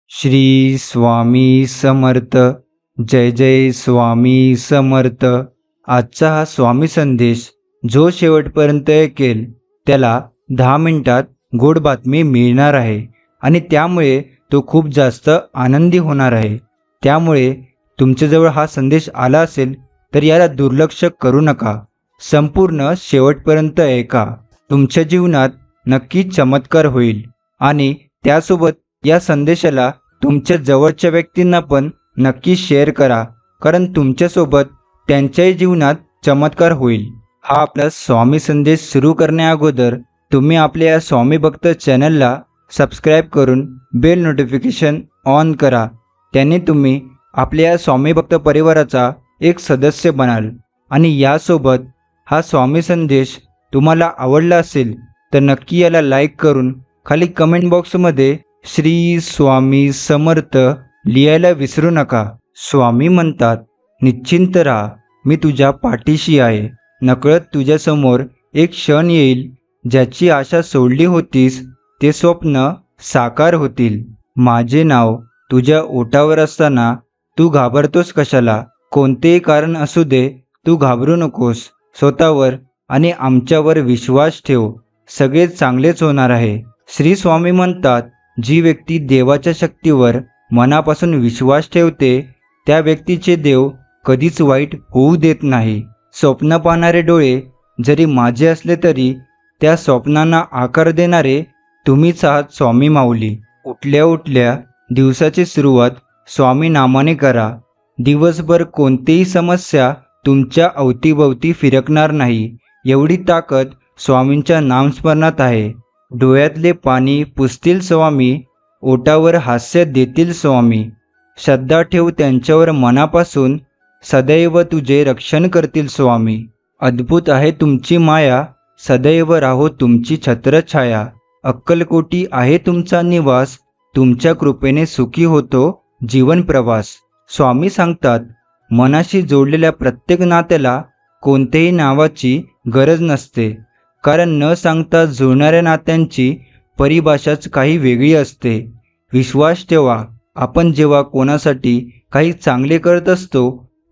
श्री स्वामी समर्थ. जय जय स्वामी समर्थ. आजचा हा स्वामी संदेश जो शेवटपर्यंत ऐकेल त्याला 10 मिनिटात गोड बातमी मिळणार आहे आणि त्यामुळे तो खूप जास्त आनंदी होणार आहे. त्यामुळे तुमच्याजवळ हा संदेश आला असेल तर याला दुर्लक्ष करू नका. संपूर्ण शेवटपर्यंत ऐका. तुमच्या जीवनात नक्की चमत्कार होईल आणि त्यासोबत या संदेशाला तुमच्या जवळच्या व्यक्तींना पण नक्की शेअर करा, कारण तुमच्यासोबत त्यांच्याही जीवनात चमत्कार होईल. हा आपला स्वामी संदेश सुरू करण्याअगोदर तुम्ही आपल्या या स्वामी भक्त चॅनलला सबस्क्राईब करून बेल नोटिफिकेशन ऑन करा. त्याने तुम्ही आपल्या या स्वामी भक्त परिवाराचा एक सदस्य बनाल. आणि यासोबत हा स्वामी संदेश तुम्हाला आवडला असेल तर नक्की याला लाईक करून खाली कमेंट बॉक्समध्ये श्री स्वामी समर्थ लिहायला विसरू नका. स्वामी म्हणतात, निश्चिंत राहा, मी तुझ्या पाठीशी आहे. नकळत तुझ्यासमोर एक क्षण येईल ज्याची आशा सोडली होतीस ते स्वप्न साकार होतील. माझे नाव तुझ्या ओठावर असताना तू घाबरतोस कशाला? कोणतेही कारण असू दे, तू घाबरू नकोस. स्वतःवर आणि आमच्यावर विश्वास ठेव, सगळे चांगलेच होणार आहे. श्री स्वामी म्हणतात, जी व्यक्ती देवाच्या शक्तीवर मनापासून विश्वास ठेवते त्या व्यक्तीचे देव कधीच वाईट होऊ देत नाही. स्वप्न पाहणारे डोळे जरी माझे असले तरी त्या स्वप्नांना आकार देणारे तुम्हीच आहात स्वामी माऊली. उठल्या उठल्या दिवसाची सुरुवात स्वामी नामाने करा. दिवसभर कोणतीही समस्या तुमच्या अवतीभवती फिरकणार नाही, एवढी ताकद स्वामींच्या नामस्मरणात आहे. डोळ्यातले पाणी पुसतील स्वामी, ओठावर हास्य देतील स्वामी. श्रद्धा ठेव त्यांच्यावर मनापासून, सदैव तुझे रक्षण करतील स्वामी. अद्भुत आहे तुमची माया, सदैव राहो तुमची छत्रछाया. अक्कलकोटी आहे तुमचा निवास, तुमच्या कृपेने सुखी होतो जीवन प्रवास. स्वामी सांगतात, मनाशी जोडलेल्या प्रत्येक नात्याला कोणत्याही नावाची गरज नसते, कारण न सांगता जुळणाऱ्या नात्यांची परिभाषाच काही वेगळी असते. विश्वास ठेवा, आपण जेव्हा कोणासाठी काही चांगले करत असतो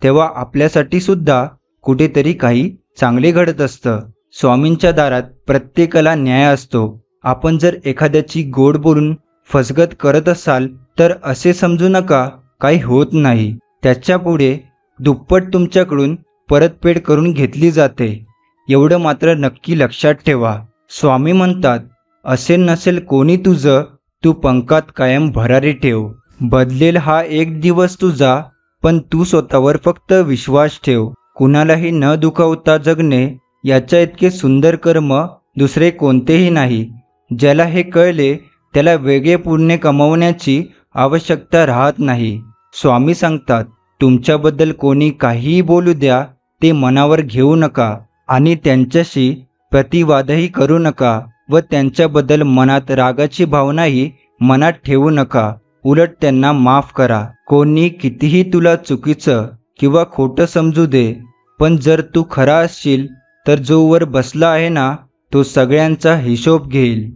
तेव्हा आपल्यासाठी सुद्धा कुठेतरी काही चांगले घडत असतं. स्वामींच्या दारात प्रत्येकाला न्याय असतो. आपण जर एखाद्याची गोड बोलून फसगत करत असाल तर असे समजू नका काही होत नाही. त्याच्यापुढे दुप्पट तुमच्याकडून परतफेड करून घेतली जाते, एवढं मात्र नक्की लक्षात ठेवा. स्वामी म्हणतात, असेल नसेल कोणी तुझं, तू पंखात कायम भरारी ठेव. बदलेल हा एक दिवस तुझा, पण तू स्वतःवर फक्त विश्वास ठेव. कुणालाही न दुखावता जगणे याच्या इतके सुंदर कर्म दुसरे कोणतेही नाही. ज्याला हे कळले त्याला वेगळे पुण्य कमवण्याची आवश्यकता राहत नाही. स्वामी सांगतात, तुमच्याबद्दल कोणी काहीही बोलू द्या, ते मनावर घेऊ नका आणि त्यांच्याशी प्रतिवादही करू नका व त्यांच्याबद्दल मनात रागाची भावनाही मनात ठेवू नका. उलट त्यांना माफ करा. कोणी कितीही तुला चुकीचं किंवा खोटं समजू दे, पण जर तू खरा असशील तर जो वर बसला आहे ना, तो सगळ्यांचा हिशोब घेईल.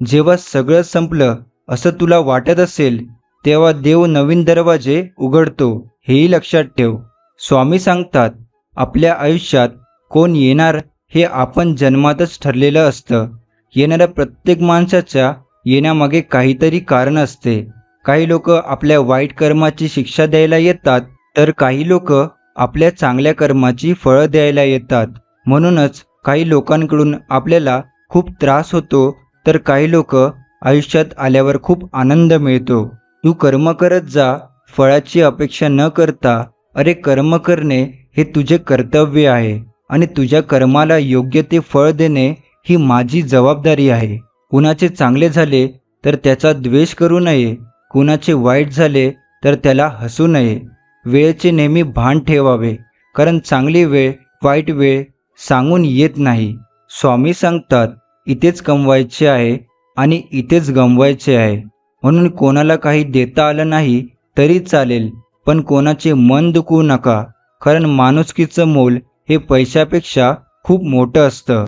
जेव्हा सगळं संपलं असं तुला वाटत असेल तेव्हा देव नवीन दरवाजे उघडतो, हेही लक्षात ठेव. स्वामी सांगतात, आपल्या आयुष्यात कोण येणार हे आपण जन्मातच ठरलेलं असतं. येणाऱ्या प्रत्येक माणसाच्या येण्यामागे काहीतरी कारण असते. काही लोक आपल्या वाईट कर्माची शिक्षा द्यायला येतात, तर काही लोक आपल्या चांगल्या कर्माची फळं द्यायला येतात. म्हणूनच काही लोकांकडून आपल्याला खूप त्रास होतो, तर काही लोक आयुष्यात आल्यावर खूप आनंद मिळतो. तू कर्म करत जा, फळाची अपेक्षा न करता. अरे, कर्म करणे हे तुझे कर्तव्य आहे आणि तुझ्या कर्माला योग्य ते फळ देणे ही माझी जबाबदारी आहे. कुणाचे चांगले झाले तर त्याचा द्वेष करू नये, कुणाचे वाईट झाले तर त्याला हसू नये. वेळेचे नेहमी भान ठेवावे, कारण चांगली वेळ वाईट वेळ सांगून येत नाही. स्वामी सांगतात, इथेच कमवायचे आहे आणि इथेच गमवायचे आहे. म्हणून कोणाला काही देता आलं नाही तरी चालेल, पण कोणाचे मन दुखवू नका, कारण माणुसकीचं मोल हे पैशापेक्षा खूप मोठं असतं.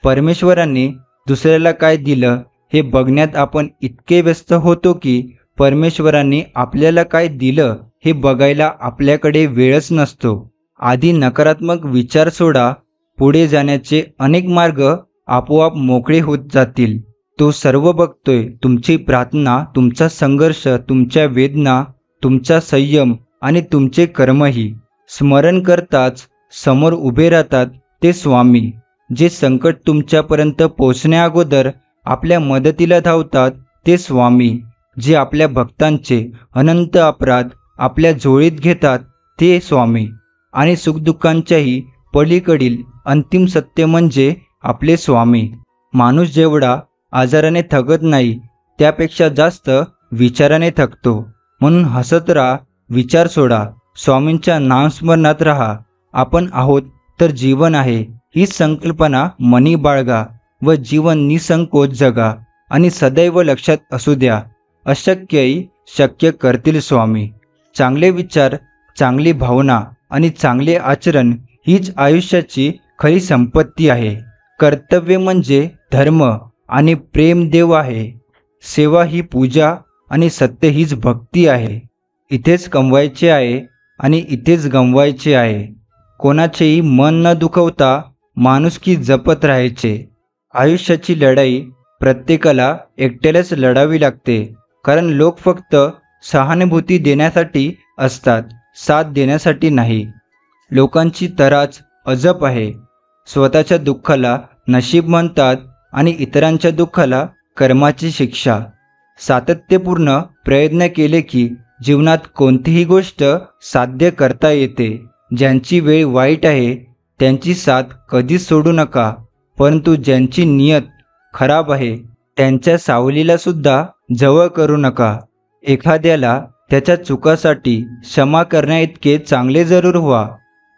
परमेश्वरांनी दुसऱ्याला काय दिलं हे बघण्यात आपण इतके व्यस्त होतो की परमेश्वरांनी आपल्याला काय दिलं हे बघायला आपल्याकडे वेळच नसतो. आधी नकारात्मक विचार सोडा, पुढे जाण्याचे अनेक मार्ग आपोआप मोकळे होत जातील. तो सर्व बघतोय. तुमची प्रार्थना, तुमचा संघर्ष, तुमच्या वेदना, तुमचा संयम आणि तुमचे कर्मही. स्मरण करताच समोर उभे राहतात ते स्वामी, जे संकट तुमच्यापर्यंत पोचण्याअगोदर आपल्या मदतीला धावतात ते स्वामी, जे आपल्या भक्तांचे अनंत अपराध आपल्या झोळीत घेतात ते स्वामी, आणि सुखदुःखांच्याही पलीकडील अंतिम सत्य म्हणजे आपले स्वामी. माणूस जेवढा आजाराने थकत नाही त्यापेक्षा जास्त विचाराने थकतो. म्हणून हसत राहा, विचार सोडा, स्वामींच्या नामस्मरणात राहा. आपण आहोत तर जीवन आहे ही संकल्पना मनी बाळगा व जीवन निसंकोच जगा. आणि सदैव लक्षात असू द्या, अशक्यही शक्य करतील स्वामी. चांगले विचार, चांगली भावना आणि चांगले आचरण हीच आयुष्याची खरी संपत्ती आहे. कर्तव्य म्हणजे धर्म आणि प्रेम देव आहे. सेवा ही पूजा आणि सत्य हीच भक्ती आहे. इथेच कमवायचे आहे आणि इथेच गमवायचे आहे. कोणाचेही मन न दुखवता माणुसकी जपत राहायचे. आयुष्याची लढाई प्रत्येकाला एकट्यालाच लढावी लागते, कारण लोक फक्त सहानुभूती देण्यासाठी असतात, साथ देण्यासाठी नाही. लोकांची तराच अजब आहे. स्वतःच्या दुःखाला नशीब म्हणतात आणि इतरांच्या दुःखाला कर्माची शिक्षा. सातत्यपूर्ण प्रयत्न केले की जीवनात कोणतीही गोष्ट साध्य करता येते. ज्यांची वेळ वाईट आहे त्यांची साथ कधीच सोडू नका, परंतु ज्यांची नियत खराब आहे त्यांच्या सावलीला सुद्धा जवळ करू नका. एखाद्याला त्याच्या चुकासाठी क्षमा करण्याइतके चांगले जरूर व्हा,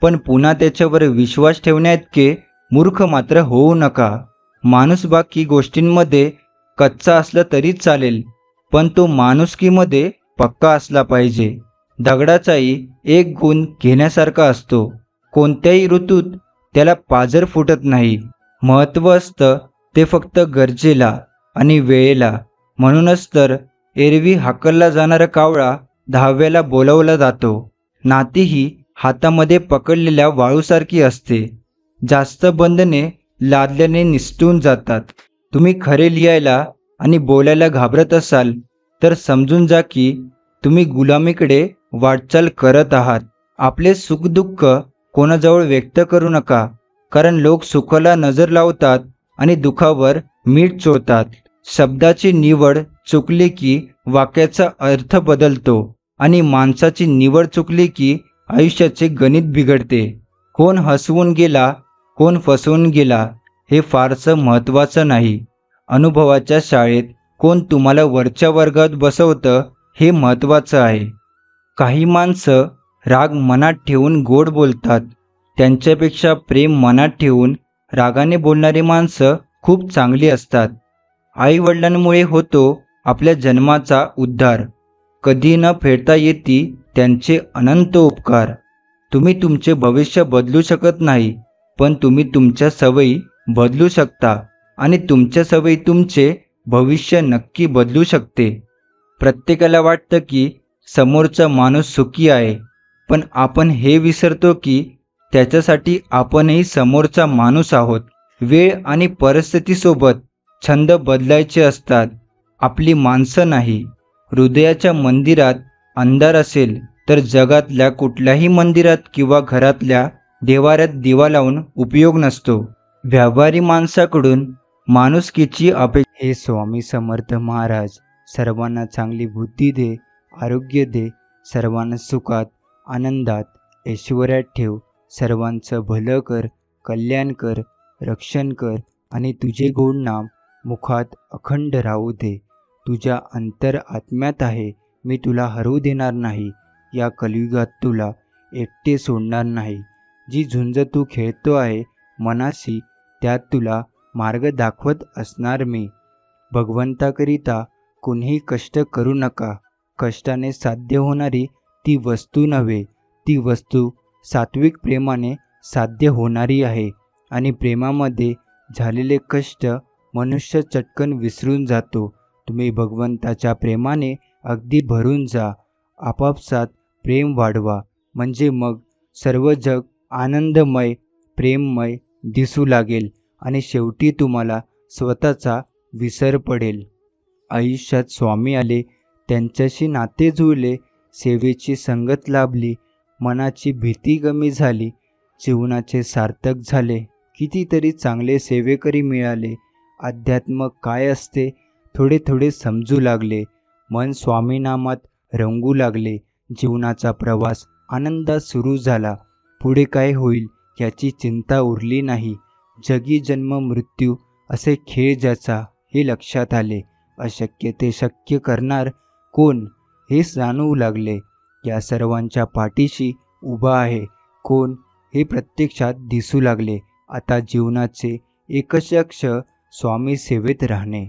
पण पुन्हा त्याच्यावर विश्वास ठेवण्याइतके मूर्ख मात्र होऊ नका. माणूस बाकी गोष्टींमध्ये कच्चा असला तरी चालेल, पण तो माणुसकीमध्ये पक्का असला पाहिजे. दगडाचाही एक गुण घेण्यासारखा असतो. कोणत्याही ऋतूत त्याला पाझर फुटत नाही. महत्त्व असतं ते फक्त गरजेला आणि वेळेला. म्हणूनच तर एरवी हाकलला जाणारा कावळा 10व्याला बोलावला जातो. नातीही हातामध्ये पकडलेल्या वाळूसारखी असते. जास्त बंधने लादल्याने निसटून जातात. तुम्ही खरे लिहायला आणि बोलायला घाबरत असाल तर समजून जा की तुम्ही गुलामीकडे वाटचाल करत आहात. आपले सुखदुःख कोणाजवळ व्यक्त करू नका, कारण लोक सुखाला नजर लावतात आणि दुःखावर मीठ चोळतात. शब्दाची निवड चुकली की वाक्याचा अर्थ बदलतो आणि माणसाची निवड चुकली की आयुष्याचे गणित बिघडते. कोण हसवून गेला, कोण फसवून गेला हे फारसं महत्त्वाचं नाही. अनुभवाच्या शाळेत कोण तुम्हाला वरच्या वर्गात बसवतं हे महत्त्वाचं आहे. काही माणसं राग मनात ठेवून गोड बोलतात, त्यांच्यापेक्षा प्रेम मनात ठेवून रागाने बोलणारी माणसं खूप चांगली असतात. आईवडिलांमुळे होतो आपल्या जन्माचा उद्धार. कधी न फेडता येती त्यांचे अनंत उपकार. तुम्ही तुमचे भविष्य बदलू शकत नाही, पण तुम्ही तुमच्या सवयी बदलू शकता आणि तुमच्या सवयी तुमचे भविष्य नक्की बदलू शकते. प्रत्येकाला वाटतं की समोरचा माणूस सुखी आहे, पण आपण हे विसरतो की त्याच्यासाठी आपणही समोरचा माणूस आहोत. वेळ आणि परिस्थितीसोबत छंद बदलायचे असतात, आपली माणसं नाही. हृदयाच्या मंदिरात अंधार असेल तर जगातल्या कुठल्याही मंदिरात किंवा घरातल्या देवाऱ्यात दिवा लावून उपयोग नसतो. व्यापारी माणसाकडून माणुसकीची अपेक्षा. हे स्वामी समर्थ महाराज सर्वांना चांगली बुद्धी दे, आरोग्य दे, सर्वांना सुखात, आनंदात, ऐश्वर्यात ठेव. सर्वांचं भलं कर, कल्याण कर, रक्षण कर आणि तुझे गोड नाम मुखात अखंड राहू दे. तुझ्या अंतर आत्म्यात आहे, मी तुला हरवू देणार नाही. या कलियुगात तुला एकटे सोडणार नाही. जी झुंज तू खेळतो आहे मनाशी, त्यात तुला मार्ग दाखवत असणार मी. भगवंताकरिता कोणीही कष्ट करू नका. कष्टाने साध्य होणारी ती वस्तू नव्हे, ती वस्तू सात्विक प्रेमाने साध्य होणारी आहे. आणि प्रेमामध्ये झालेले कष्ट मनुष्य चटकन विसरून जातो. तुम्ही भगवंताच्या प्रेमाने अगदी भरून जा. आपापसात प्रेम वाढवा, म्हणजे मग सर्व जग आनंदमय, प्रेममय दिसू लागेल आणि शेवटी तुम्हाला स्वतःचा विसर पडेल. आयुष्यात स्वामी आले, त्यांच्याशी नाते जुळले, सेवेची संगत लाभली, मनाची भीती कमी झाली, जीवनाचे सार्थक झाले. कितीतरी चांगले सेवेकरी मिळाले. अध्यात्म काय असते थोडे थोडे समजू लागले. मन स्वामीनामात रंगू लागले. जीवनाचा प्रवास आनंदात सुरू झाला. पुढे काय होईल याची चिंता उरली नाही. जगी जन्म मृत्यू असे खेळ ज्याचा हे लक्षात आले. अशक्य ते शक्य करणार कोण हे जाणवू लागले. या सर्वांच्या पाठीशी उभा आहे कोण हे प्रत्यक्षात दिसू लागले. आता जीवनाचे एकच लक्ष्य स्वामी सेवेत राहणे.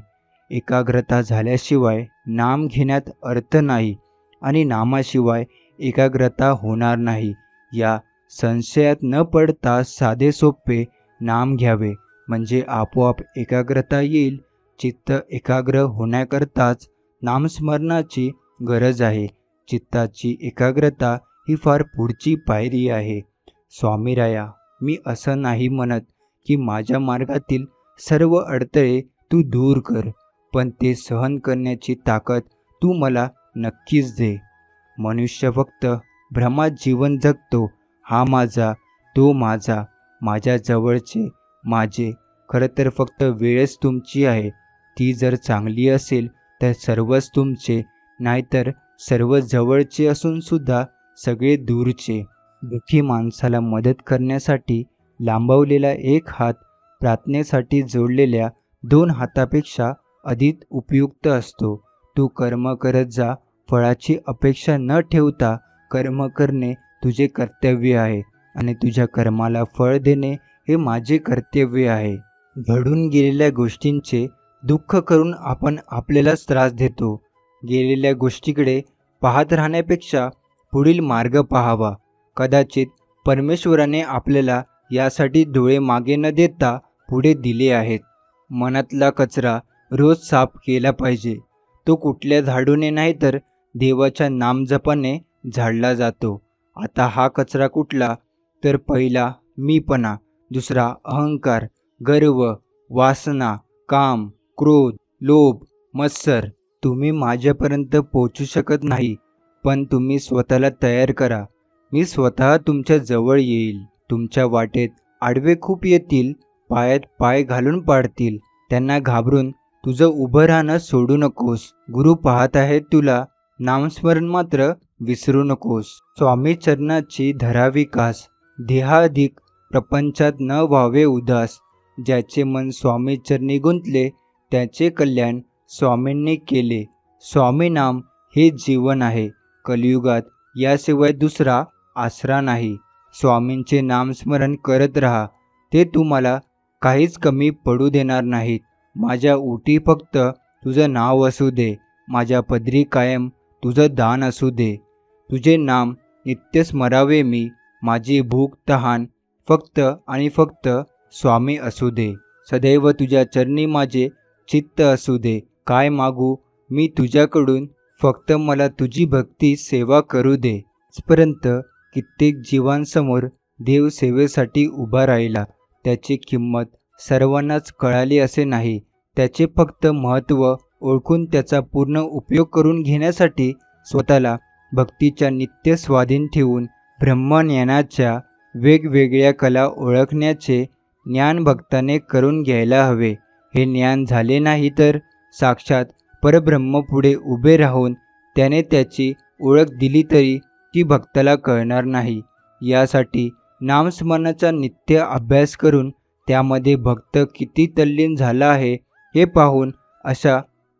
एकाग्रता झाल्याशिवाय नाम घेण्यात अर्थ नाही आणि नामाशिवाय एकाग्रता होणार नाही. या संशयात न पडता साधे सोपे नाम घ्यावे, म्हणजे आपोआप एकाग्रता येईल. चित्त एकाग्र होण्याकरताच नामस्मरणाची गरज आहे. चित्ताची एकाग्रता ही फार पुढची पायरी आहे. स्वामीराया, मी असं नाही म्हणत की माझ्या मार्गातील सर्व अडथळे तू दूर कर, पण ते सहन करण्याची ताकद तू मला नक्कीच दे. मनुष्य फक्त भ्रमात जीवन जगतो. हा माझा, तो माझा, माझ्या जवळचे, माझे. खरं तर फक्त वेळच तुमची आहे. ती जर चांगली असेल तर सर्वच तुमचे, नाहीतर सर्व जवळचे असून सुद्धा सगळे दूरचे. दुःखी माणसाला मदत करण्यासाठी लांबवलेला एक हात प्रार्थनेसाठी जोडलेल्या 2 हातापेक्षा अधिक उपयुक्त असतो. तू कर्म करत जा, फळाची अपेक्षा न ठेवता. कर्म करणे तुझे कर्तव्य आहे आणि तुझ्या कर्माला फळ देणे हे माझे कर्तव्य आहे. घडून गेलेल्या गोष्टींचे दुःख करून आपण आपल्यालाच त्रास देतो. गेलेल्या गोष्टीकडे पाहत राहण्यापेक्षा पुढील मार्ग पाहावा. कदाचित परमेश्वराने आपल्याला यासाठी डोळे मागे न देता पुढे दिले आहेत. मनातला कचरा रोज साफ केला पाहिजे. तो कुठल्या झाडूने नाही तर देवाच्या नामजपाने झाडला जातो. आता हा कचरा कुठला? तर पहिला मीपणा, दुसरा अहंकार, गर्व, वासना, काम, क्रोध, लोभ, मत्सर. तुम्ही माझ्यापर्यंत पोहोचू शकत नाही, पण तुम्ही स्वतःला तयार करा. मी स्वतः तुमच्या जवळ येईल. तुमच्या वाटेत आडवे खूप येतील, पायात पाय घालून पाडतील. त्यांना घाबरून तुझं उभं राहणं सोडू नकोस. गुरु पाहत आहेत तुला. नामस्मरण मात्र विसरू नकोस. स्वामी चरणाची धरावी कास, देहाधिक प्रपंचात न व्हावे उदास. ज्याचे मन स्वामी चरणी गुंतले, त्याचे कल्याण स्वामींनी केले. स्वामी नाम हे जीवन आहे. कलियुगात याशिवाय दुसरा आसरा नाही. स्वामींचे नामस्मरण करत राहा. ते तुम्हाला काहीच कमी पडू देणार नाहीत. माझ्या ओटी फक्त तुझं नाव असू दे. माझ्या पदरी कायम तुझं दान असू दे. तुझे नाम नित्य स्मरावे मी. माझी भूक तहान फक्त आणि फक्त स्वामी असू दे. सदैव तुझ्या चरणी माझे चित्त असू दे. काय मागू मी तुझ्याकडून? फक्त मला तुझी भक्ती सेवा करू दे. आजपर्यंत कित्येक जीवांसमोर देव सेवेसाठी उभा राहिला. त्याची किंमत सर्वांनाच कळाली असे नाही. त्याचे फक्त महत्त्व ओळखून त्याचा पूर्ण उपयोग करून घेण्यासाठी स्वतःला भक्तीच्या नित्य स्वाधीन ठेवून ब्रह्मज्ञानाच्या वेगवेगळ्या कला ओळखण्याचे ज्ञान भक्ताने करून घ्यायला हवे. हे ज्ञान झाले नाही तर साक्षात परब्रह्म पुढे उभे राहून त्याने त्याची ओळख दिली तरी ती भक्ताला कळणार नाही. यासाठी नामस्मरणाचा नित्य अभ्यास करून त्यामध्ये भक्त किती तल्लीन झाला आहे हे पाहून अशा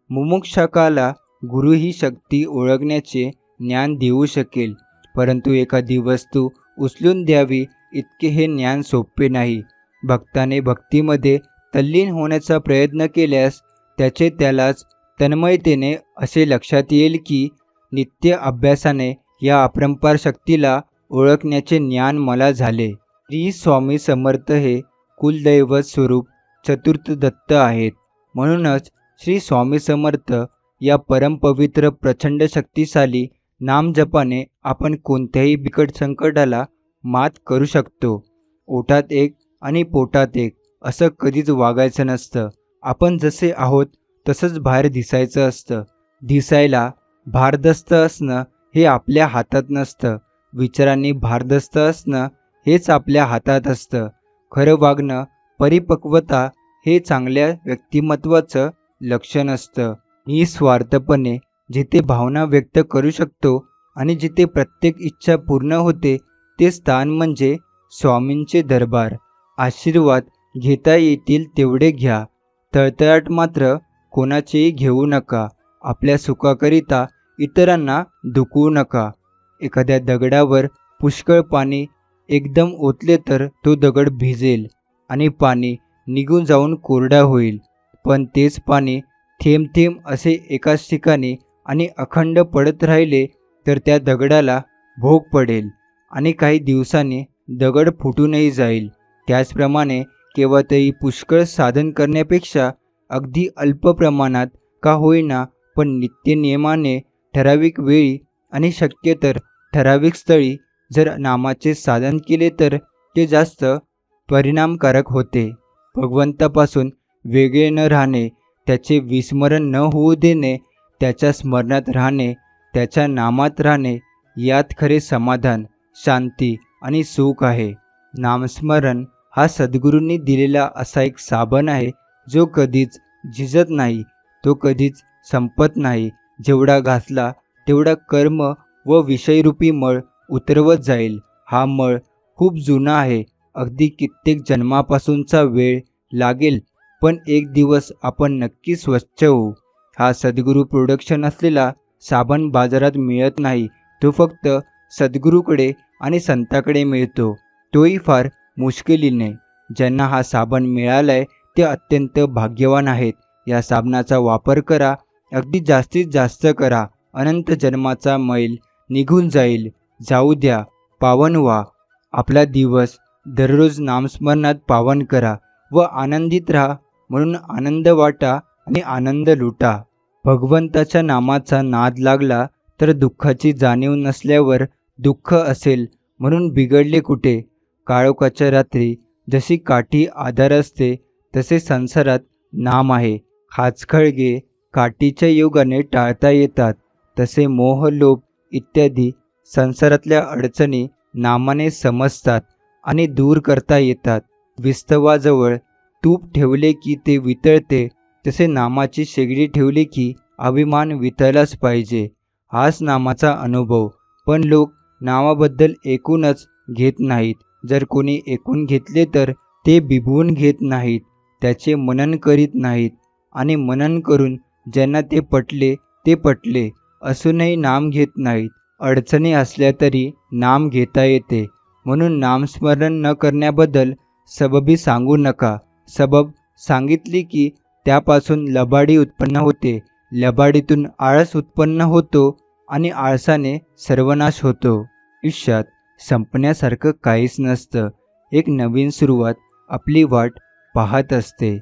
मुमुक्षकाला गुरु ही शक्ती ओळखण्याचे ज्ञान देऊ शकेल. परंतु एखादी वस्तू उचलून द्यावी इतके हे ज्ञान सोपे नाही. भक्ताने भक्तीमध्ये तल्लीन होण्याचा प्रयत्न केल्यास त्याचे त्यालाच तन्मयतेने असे लक्षात येईल की नित्य अभ्यासाने या अपरंपार शक्तीला ओळखण्याचे ज्ञान मला झाले. श्री स्वामी समर्थ हे कुलदैवत स्वरूप चतुर्थ दत्त आहेत. म्हणूनच श्री स्वामी समर्थ या परमपवित्र प्रचंड शक्तिशाली नामजपाने आपण कोणत्याही बिकट संकटाला मात करू शकतो. ओठात एक आणि पोटात एक असं कधीच वागायचं नसतं. आपण जसे आहोत तसंच बाहेर दिसायचं असतं. दिसायला भारदस्त असणं हे आपल्या हातात नसतं. विचारांनी भारदस्त असणं हेच आपल्या हातात असतं. खरं वागणं, परिपक्वता हे चांगल्या व्यक्तिमत्वाचं लक्षण असतं. निस्वार्थपणे जिथे भावना व्यक्त करू शकतो आणि जिथे प्रत्येक इच्छा पूर्ण होते ते स्थान म्हणजे स्वामींचे दरबार. आशीर्वाद घेता येतील तेवढे घ्या. तळतळाट मात्र कोणाचेही घेऊ नका. आपल्या सुखाकरिता इतरांना दुखवू नका. एखाद्या दगडावर पुष्कळ पाणी एकदम ओतले तर तो दगड भिजेल आणि पाणी निघून जाऊन कोरडा होईल. पण तेच पाणी थेंब थेंब असे एकाच ठिकाणी आणि अखंड पडत राहिले तर त्या दगडाला भोग पडेल आणि काही दिवसांनी दगड फुटूनही जाईल. त्याचप्रमाणे केव्हातरी पुष्कळ साधन करण्यापेक्षा अगदी अल्प प्रमाणात का होईना पण नित्यनियमाने ठराविक वेळी आणि शक्यतर ठराविक स्थळी जर नामाचे साधन केले तर ते जास्त परिणामकारक होते. भगवंतापासून वेगळे न राहणे, त्याचे विस्मरण न होऊ देणे, त्याच्या स्मरणात राहणे, त्याच्या नामात राहणे यात खरे समाधान, शांती आणि सुख आहे. नामस्मरण हा सद्गुरूंनी दिलेला असा एक साबण आहे जो कधीच झिजत नाही, तो कधीच संपत नाही. जेवढा घासला तेवढा कर्म व विषयरूपी मळ उतरवत जाईल. हा मळ खूप जुना आहे, अगदी कित्येक जन्मापासूनचा वेळ लागेल, पण एक दिवस आपण नक्की स्वच्छ होऊ. हा सद्गुरू प्रोडक्शन असलेला साबण बाजारात मिळत नाही. तो फक्त सद्गुरूकडे आणि संताकडे मिळतो, तोही फार मुश्किलीने. ज्यांना हा साबण मिळालाय ते अत्यंत भाग्यवान आहेत. या साबणाचा वापर करा, अगदी जास्तीत जास्त करा. अनंत जन्माचा मैल निघून जाईल. जाऊ द्या, पावन व्हा. आपला दिवस दररोज नामस्मरणात पावन करा व आनंदित राहा. म्हणून आनंद वाटा आणि आनंद लुटा. भगवंताच्या नामाचा नाद लागला तर दुःखाची जाणीव नसल्यावर दुःख असेल म्हणून बिघडले कुठे. काळोखाच्या रात्री जशी काठी आधार असते तसे संसारात नाम आहे. खाचखळगे काठीच्या योगाने टाळता येतात, तसे मोह, लोभ इत्यादी संसारातल्या अडचणी नामाने समजतात आणि दूर करता येतात. विस्तवाजवळ तूप ठेवले की ते वितळते, तसे नामाची शेगडी ठेवली की अभिमान वितळलाच पाहिजे. हाच नामाचा अनुभव. पण लोक नामाबद्दल ऐकूनच घेत नाहीत. जर कोणी ऐकून घेतले तर ते बिभवून घेत नाहीत, त्याचे मनन करीत नाहीत. आणि मनन करून ज्यांना ते पटले असूनही नाम घेत नाहीत. अडचणी असल्या तरी नाम घेता येते. म्हणून नामस्मरण न करण्याबद्दल सबबी सांगू नका. सबब सांगितली की त्यापासून लबाडी उत्पन्न होते, लबाडीतून आळस उत्पन्न होतो आणि आळसाने सर्वनाश होतो. आयुष्यात संपण्यासारखं काहीच नसतं. एक नवीन सुरुवात आपली वाट पाहत असते.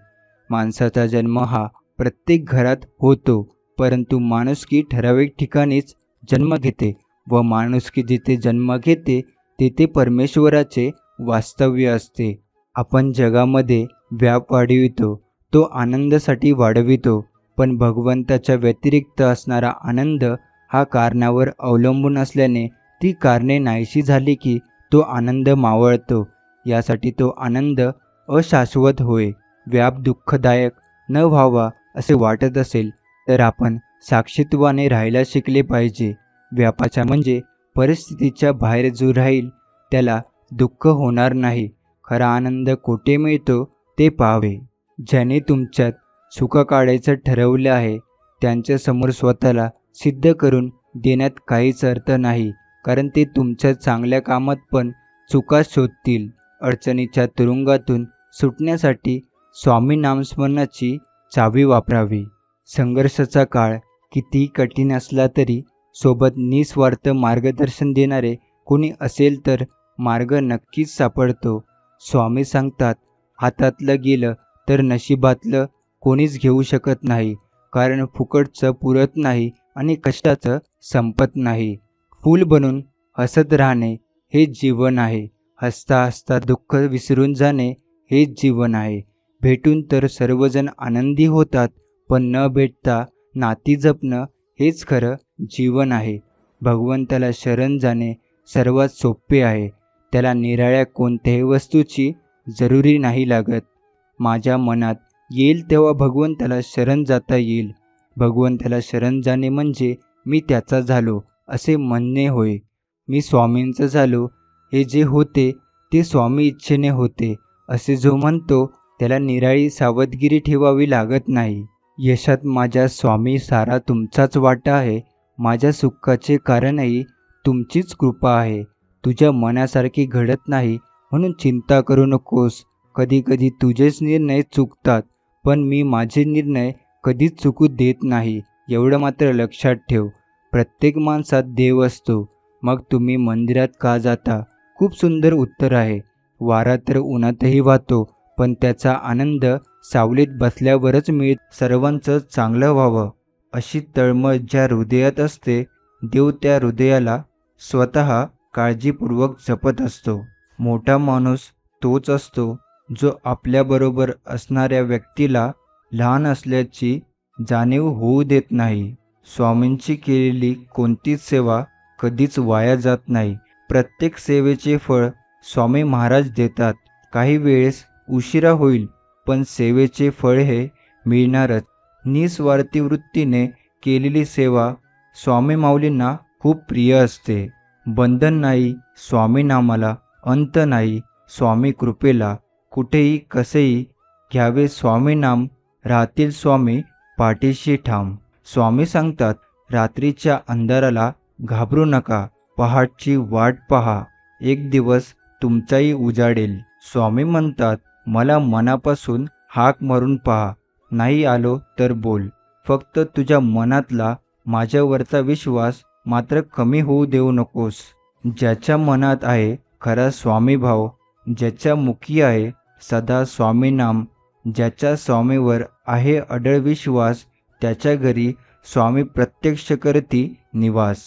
माणसाचा जन्म हा प्रत्येक घरात होतो, परंतु माणुसकी ठराविक ठिकाणीच जन्म घेते व माणुसकी जिथे जन्म घेते तेथे परमेश्वराचे वास्तव्य असते. आपण जगामध्ये व्याप वाढवितो, तो आनंदासाठी वाढवितो, पण भगवंताच्या व्यतिरिक्त असणारा आनंद हा कारणावर अवलंबून असल्याने ती कारणे नाहीशी झाली की तो आनंद मावळतो. यासाठी तो आनंद अशाश्वत होय. व्याप दुःखदायक न व्हावा असे वाटत असेल तर आपण साक्षीत्वाने राहायला शिकले पाहिजे. व्यापाच्या म्हणजे परिस्थितीच्या बाहेर जो राहील त्याला दुःख होणार नाही. खरा आनंद कोठे मिळतो ते पाहावे. ज्याने तुमच्यात सुख काढायचं ठरवलं आहे त्यांच्यासमोर स्वतःला सिद्ध करून देण्यात काहीच अर्थ नाही, कारण ते तुमच्या चांगल्या कामात पण चुका शोधतील. अडचणीच्या तुरुंगातून सुटण्यासाठी स्वामी नामस्मरणाची चावी वापरावी. संघर्षाचा काळ किती कठीण असला तरी सोबत निस्वार्थ मार्गदर्शन देणारे कोणी असेल तर मार्ग नक्कीच सापडतो. स्वामी सांगतात, हातातलं गेलं तर नशिबातलं कोणीच घेऊ शकत नाही. कारण फुकटचं पुरत नाही आणि कष्टाचं संपत नाही. फूल बनून हसत राहणे हे जीवन आहे. हसता हसता दुःख विसरून जाणे हेच जीवन आहे. भेटून तर सर्वजण आनंदी होतात, पण न भेटता नाती जपणं हेच खरं जीवन आहे. भगवंताला शरण जाणे सर्वात सोपे आहे. त्याला निराळ्या कोणत्याही वस्तूची जरुरी नाही लागत. माझ्या मनात येईल तेव्हा भगवंताला शरण जाता येईल. भगवंताला शरण जाणे म्हणजे मी त्याचा झालो असे म्हणणे होय. मी स्वामींचं झालो, हे जे होते ते स्वामी इच्छेने होते असे जो म्हणतो त्याला निराळी सावधगिरी ठेवावी लागत नाही. यशात माझ्या स्वामी सारा तुमचाच वाटा आहे. माझ्या सुखाचे कारणही तुमचीच कृपा आहे. तुझ्या मनासारखे घडत नाही म्हणून चिंता करू नकोस. कधी कधी तुझेच निर्णय चुकतात, पण मी माझे निर्णय कधीच चुकू देत नाही. एवढं मात्र लक्षात ठेव. प्रत्येक माणसात देव असतो. मग तुम्ही मंदिरात का जाता? खूप सुंदर उत्तर आहे. वारा तर उन्हातही वाहतो, पण त्याचा आनंद सावलीत बसल्यावरच मिळत. सर्वांचं चांगलं व्हावं अशी तळमळ ज्या हृदयात असते, देव त्या हृदयाला स्वतः काळजीपूर्वक जपत असतो. मोठा माणूस तोच असतो जो आपल्याबरोबर असणाऱ्या व्यक्तीला लहान असल्याची जाणीव होऊ देत नाही. स्वामींची केलेली कोणतीच सेवा कधीच वाया जात नाही. प्रत्येक सेवेचे फळ स्वामी महाराज देतात. काही वेळेस उशिरा होईल, पण सेवेचे फळ हे मिळणारच. निस्वार्थी वृत्तीने केलेली सेवा स्वामी माऊलींना खूप प्रिय असते. बंधन नाही स्वामी नामाला, अंत नाही स्वामी कृपेला. कुठेही कसेही घ्यावे स्वामी नाम, राहतील स्वामी पाठीशी ठाम. स्वामी सांगतात, रात्रीच्या अंधाराला घाबरू नका, पहाटची वाट पहा, एक दिवस तुमचाही उजाडेल. स्वामी म्हणतात, मला मनापासून हाक मारून पहा, नाही आलो तर बोल. फक्त तुझ्या मनातला माझ्यावरचा विश्वास मात्र कमी होऊ देऊ नकोस. ज्याच्या मनात आहे खरा स्वामीभाव, ज्याच्या मुखी आहे सदा स्वामी नाम, ज्याच्या स्वामीवर आहे अढळ विश्वास, त्याच्या घरी स्वामी प्रत्यक्ष करती निवास.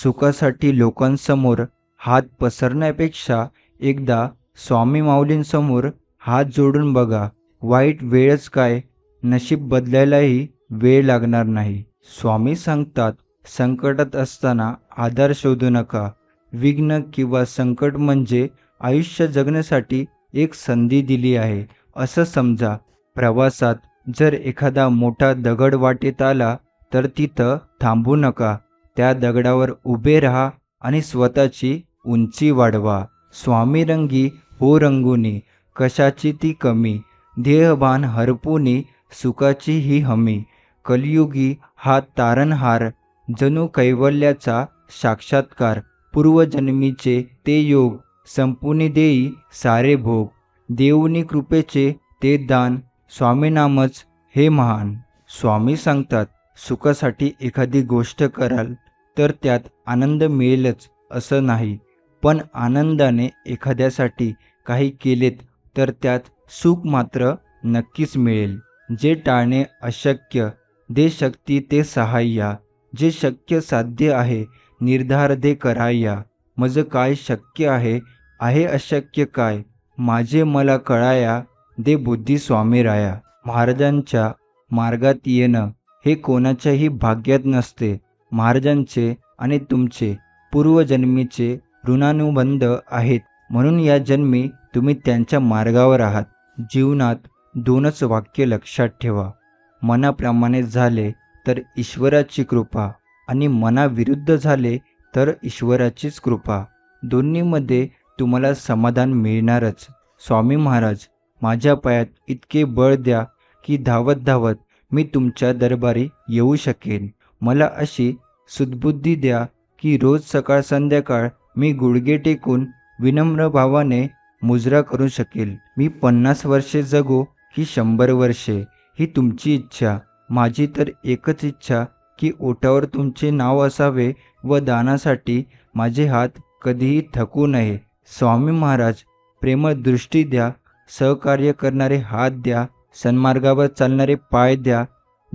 सुखासाठी लोकांसमोर हात पसरण्यापेक्षा एकदा स्वामी माऊलींसमोर हात जोडून बघा. वाईट वेळच काय, नशीब बदलायलाही वेळ लागणार नाही. स्वामी सांगतात, संकटात असताना आधार शोधू नका. विघ्न किंवा संकट म्हणजे आयुष्य जगण्यासाठी एक संधी दिली आहे असं समजा. प्रवासात जर एखादा मोठा दगड वाटेत आला तर तिथं थांबू नका. त्या दगडावर उभे राहा आणि स्वतःची उंची वाढवा. स्वामी रंगी हो रंगुनी, कशाची ती कमी, देहभान हरपुनी, सुखाची ही हमी. कलियुगी हा तारणहार, जणू कैवल्याचा साक्षात्कार. पूर्वजन्मीचे ते योग, संपुनी देई सारे भोग. देऊनी कृपेचे ते दान, स्वामीनामच हे महान. स्वामी सांगतात, सुखासाठी एखादी गोष्ट कराल तर त्यात आनंद मिळेलच असं नाही, पण आनंदाने एखाद्यासाठी काही केलेत तर त्यात सुख मात्र नक्कीच मिळेल. जे टाळणे अशक्य, दे शक्ती ते सहाय्या. जे शक्य साध्य आहे, निर्धार दे कराया. मज काय शक्य आहे, आहे अशक्य काय, माझे मला कळाया, दे बुद्धी स्वामी राया. महाराजांच्या मार्गात येणं हे कोणाच्याही भाग्यात नसते. महाराजांचे आणि तुमचे पूर्वजन्मीचे ऋणानुबंध आहेत, म्हणून या जन्मी तुम्ही त्यांच्या मार्गावर आहात. जीवनात दोनच वाक्य लक्षात ठेवा, मनाप्रमाणे झाले तर ईश्वराची कृपा आणि मनाविरुद्ध झाले तर ईश्वराचीच कृपा. दोन्हीमध्ये तुम्हाला समाधान मिळणारच. स्वामी महाराज, माझ्या पायात इतके बळ द्या की धावत धावत मी तुमच्या दरबारी येऊ शकेन. मला अशी सुदबुद्धी द्या की रोज सकाळ संध्याकाळ मी गुडघे टेकून विनम्र भावाने मुजरा करू शकेल. मी 50 वर्षे जगो की 100 वर्षे, ही तुमची इच्छा. माझी तर एकच इच्छा की ओठावर तुमचे नाव असावे व दानासाठी माझे हात कधीही थकू नये. स्वामी महाराज, प्रेमळ दृष्टी द्या, सहकार्य करणारे हात द्या, सन्मार्गावर चालणारे पाय द्या.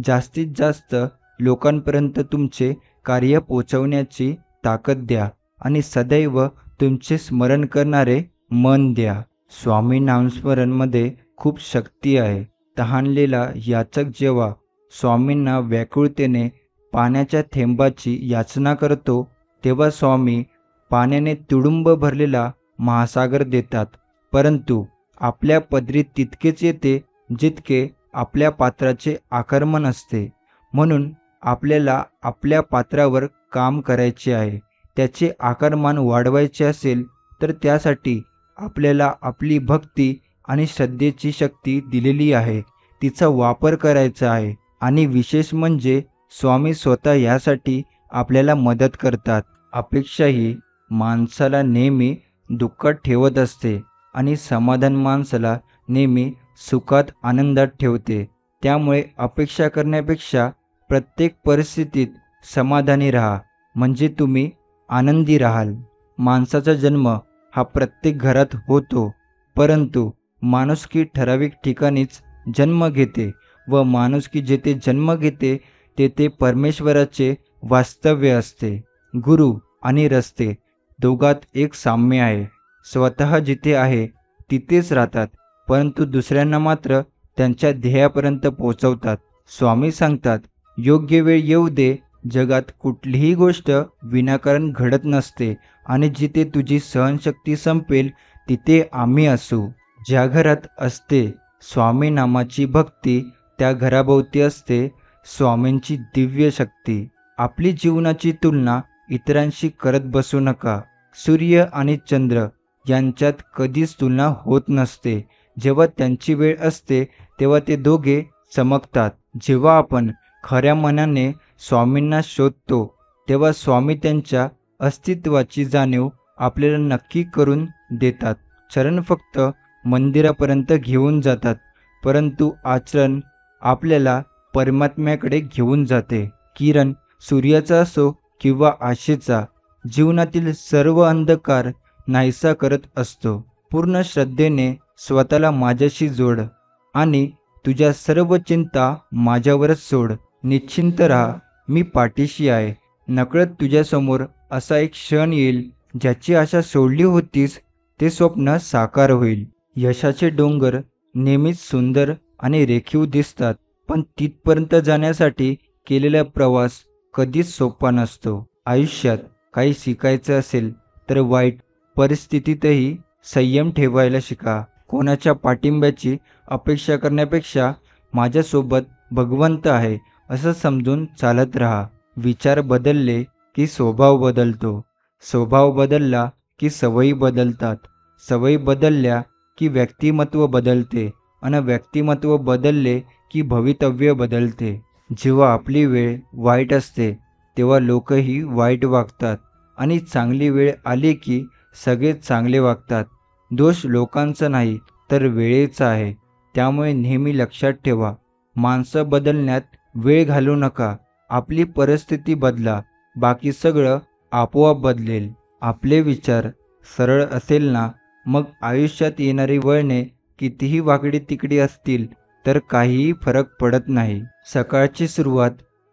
जास्तीत जास्त लोकांपर्यंत तुमचे कार्य पोचवण्याची ताकद द्या आणि सदैव तुमचे स्मरण करणारे मन द्या. स्वामी नामस्मरणमध्ये खूप शक्ती आहे. तहानलेला याचक जेव्हा स्वामींना व्याकुळतेने पाण्याच्या थेंबाची याचना करतो, तेव्हा स्वामी पाण्याने तुडुंब भरलेला महासागर देतात. परंतु आपल्या पदरी तितकेच येते जितके आपल्या पात्राचे आकारमान असते. म्हणून आपल्याला आपल्या पात्रावर काम करायचे आहे. त्याचे आकारमान वाढवायचे असेल तर त्यासाठी आपल्याला आपली भक्ती आणि श्रद्धेची शक्ती दिलेली आहे, तिचा वापर करायचा आहे. आणि विशेष म्हणजे स्वामी स्वतः यासाठी आपल्याला मदत करतात. अपेक्षा ही माणसाला नेहमी दुःखात ठेवत असते आणि समाधान माणसाला नेहमी सुखात आनंदात ठेवते. त्यामुळे अपेक्षा करण्यापेक्षा प्रत्येक परिस्थितीत समाधानी राहा, म्हणजे तुम्ही आनंदी राहाल. माणसाचा जन्म हा प्रत्येक घरात होतो, परंतु माणुसकी ठराविक ठिकाणीच जन्म घेते व माणुसकी जेथे जन्म घेते तेथे परमेश्वराचे वास्तव्य असते. गुरु आणि रस्ते दोघात एक साम्य आहे. स्वतः जिथे आहे तिथेच राहतात, परंतु दुसऱ्यांना मात्र त्यांच्या ध्येयापर्यंत पोहोचवतात. स्वामी सांगतात, योग्य वेळ येऊ दे. जगात कुठलीही गोष्ट विनाकारण घडत नसते आणि जिथे तुझी सहनशक्ती संपेल तिथे आम्ही असू. ज्या घरात असते स्वामी नामाची भक्ती, त्या घराभोवती असते स्वामींची दिव्य शक्ती. आपली जीवनाची तुलना इतरांशी करत बसू नका. सूर्य आणि चंद्र यांच्यात कधीच तुलना होत नसते. जेव्हा त्यांची वेळ असते तेव्हा ते दोघे चमकतात. जेव्हा आपण खऱ्या मनाने स्वामींना शोधतो तेव्हा स्वामी त्यांच्या अस्तित्वाची जाणीव आपल्याला नक्की करून देतात. चरण फक्त मंदिरापर्यंत घेऊन जातात, परंतु आचरण आपल्याला परमात्म्याकडे घेऊन जाते. किरण सूर्याचा असो किंवा आशेचा, जीवनातील सर्व अंधकार नाहीसा करत असतो. पूर्ण श्रद्धेने स्वतःला माझ्याशी जोड आणि तुझ्या सर्व चिंता माझ्यावरच सोड. निश्चिंत राहा, मी पाठीशी आहे. नकळत तुझ्यासमोर असा एक क्षण येईल ज्याची आशा सोडली होतीस ते स्वप्न साकार होईल. यशाचे डोंगर नेहमीच सुंदर आणि रेखीव दिसतात, पण तिथपर्यंत जाण्यासाठी केलेला प्रवास कधीच सोपा नसतो. आयुष्यात काही शिकायचं असेल तर वाईट परिस्थितीतही संयम ठेवायला शिका. कोणाच्या पाठिंब्याची अपेक्षा करण्यापेक्षा माझ्यासोबत भगवंत आहे असं समजून चालत राहा. विचार बदलले की स्वभाव बदलतो, स्वभाव बदलला की सवयी बदलतात, सवयी बदलल्या की व्यक्तिमत्व बदलते आणि व्यक्तिमत्व बदलले की भवितव्य बदलते. जेव्हा आपली वेळ वाईट असते तेव्हा लोकही वाईट वागतात आणि चांगली वेळ आली की सगळे चांगले वागतात. दोष लोकांचा नाही तर वेळेचा आहे. त्यामुळे नेहमी लक्षात ठेवा, माणसं बदलण्यात वेळ घालवू नका. आपली परिस्थिती बदला, बाकी सगळं आपोआप बदलेल. आपले विचार सरळ असेल ना, मग आयुष्यात येणारी वळणे कितीही वाकडी तिकडी असतील तर काहीही फरक पडत नाही. सकाळची सुरुवात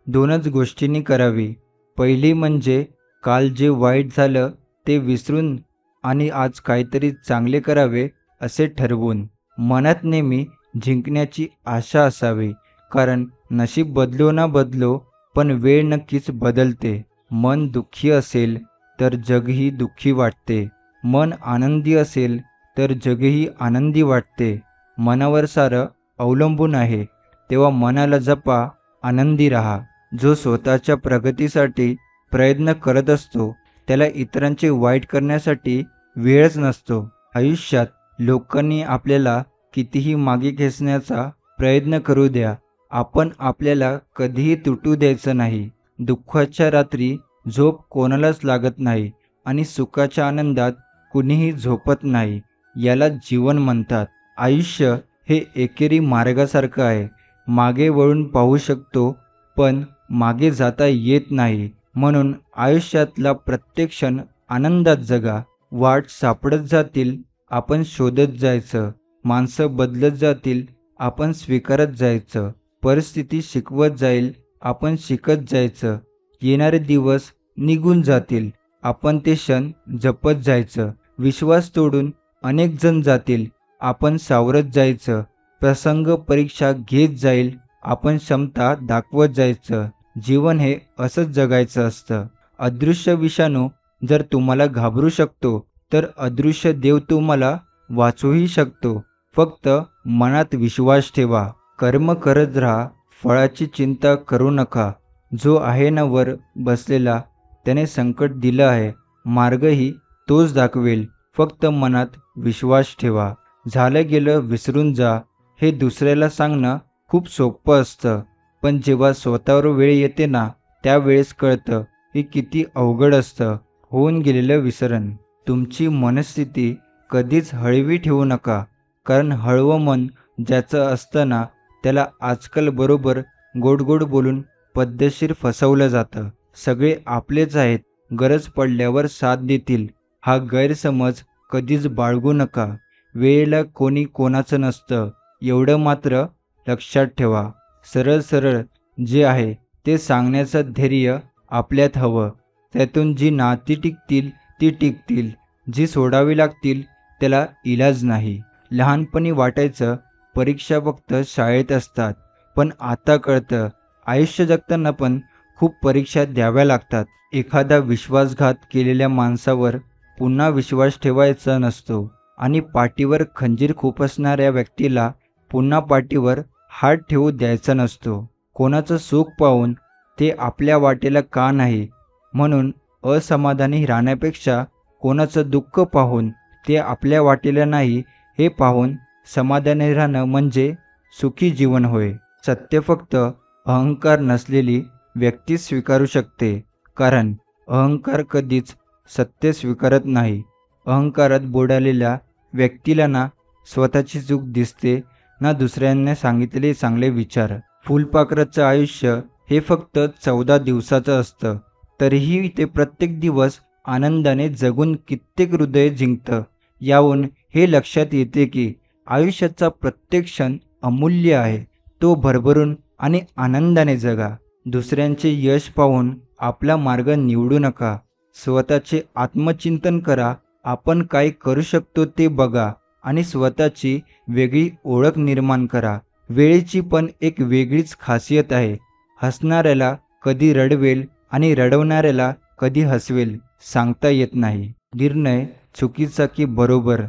दोनच गोष्टींनी करावी. पहिली म्हणजे काल जे वाईट झालं ते विसरून आणि आज काहीतरी चांगले करावे असे ठरवून. मनात नेहमी जिंकण्याची आशा असावी, कारण नशीब बदलो ना बदलो पण वेळ नक्कीच बदलते. मन दुःखी असेल तर जगही दुःखी वाटते, मन आनंदी असेल तर जगही आनंदी वाटते. मनावर सारं अवलंबून आहे, तेव्हा मनाला जपा, आनंदी राहा. जो स्वतःच्या प्रगतीसाठी प्रयत्न करत असतो त्याला इतरांचे वाईट करण्यासाठी वेळच नसतो. आयुष्यात लोकांनी आपल्याला कितीही मागे खेचण्याचा प्रयत्न करू द्या, आपण आपल्याला कधीही तुटू द्यायचं नाही. दुःखाच्या रात्री झोप कोणालाच लागत नाही आणि सुखाच्या आनंदात कुणीही झोपत नाही. याला जीवन म्हणतात. आयुष्य हे एकेरी मार्गासारखं आहे. मागे वळून पाहू शकतो पण मागे जाता येत नाही. म्हणून आयुष्यातला प्रत्येक क्षण आनंदात जगा. वाट सापडत जातील, आपण शोधत जायचं. माणसं बदलत जातील, आपण स्वीकारत जायचं. परिस्थिती शिकवत जाईल, आपण शिकत जायचं. येणारे दिवस निघून जातील, आपण ते क्षण जपत जायचं. विश्वास तोडून अनेक जण जातील, आपण सावरत जायचं. प्रसंग परीक्षा घेत जाईल, आपण क्षमता दाखवत जायचं. जीवन हे असंच जगायचं असतं. अदृश्य विषाणू जर तुम्हाला घाबरू शकतो, तर अदृश्य देव तुम्हाला वाचवूही शकतो. फक्त मनात विश्वास ठेवा. कर्म करत राहा, फळाची चिंता करू नका. जो आहे ना वर बसलेला, त्याने संकट दिलं आहे, मार्गही तोच दाखवेल. फक्त मनात विश्वास ठेवा. झालं गेलं विसरून जा, हे दुसऱ्याला सांगणं खूप सोपं असतं, पण जेव्हा स्वतःवर वेळ येते ना, त्यावेळेस कळतं की किती अवघड असतं होऊन गेलेलं विसरण. तुमची मनस्थिती कधीच हळवी ठेवू नका, कारण हळवं मन ज्याचं असतं ना, त्याला आजकाल बरोबर गोड गोड बोलून पद्धतशीर फसवलं जातं. सगळे आपलेच आहेत, गरज पडल्यावर साथ देतील, हा गैरसमज कधीच बाळगू नका. वेळेला कोणी कोणाचं नसतं, एवढं मात्र लक्षात ठेवा. सरळ सरळ जे आहे ते सांगण्याचं धैर्य आपल्यात हवं. त्यातून जी नाती टिकतील ती टिकतील, जी सोडावी लागतील त्याला इलाज नाही. लहानपणी वाटायचं परीक्षा फक्त शाळेत असतात, पण आता कळतं आयुष्य जगताना पण खूप परीक्षा द्याव्या लागतात. एखादा विश्वासघात केलेल्या माणसावर पुन्हा विश्वास ठेवायचा नसतो आणि पाठीवर खंजीर खुपसणाऱ्या व्यक्तीला पुन्हा पाठीवर हात ठेवू द्यायचा नसतो. कोणाचं सुख पाहून ते आपल्या वाटेला का नाही म्हणून असमाधानी राहण्यापेक्षा कोणाचं दुःख पाहून ते आपल्या वाटेला नाही हे पाहून समाधानी राहणं म्हणजे सुखी जीवन होय. सत्य फक्त अहंकार नसलेली व्यक्ती स्वीकारू शकते, कारण अहंकार कधीच सत्य स्वीकारत नाही. अहंकारात बुडालेल्या व्यक्तीला ना स्वतःची चूक दिसते, ना दुसऱ्यांना सांगितलेले चांगले विचार. फुलपाखराचं आयुष्य हे फक्त 14 दिवसाचं असतं, तरीही ते प्रत्येक दिवस आनंदाने जगून कित्येक हृदय जिंकतं. याहून हे लक्षात येते की आयुष्याचा प्रत्येक क्षण अमूल्य आहे. तो भरभरून आणि आनंदाने जगा. दुसऱ्यांचे यश पाहून आपला मार्ग निवडू नका. स्वतःचे आत्मचिंतन करा. आपण काय करू शकतो ते बघा आणि स्वतःची वेगळी ओळख निर्माण करा. वेळेची पण एक वेगळीच खासियत आहे. हसणाऱ्याला कधी रडवेल आणि रडवणाऱ्याला कधी हसवेल सांगता येत नाही. निर्णय चुकीचा की बरोबर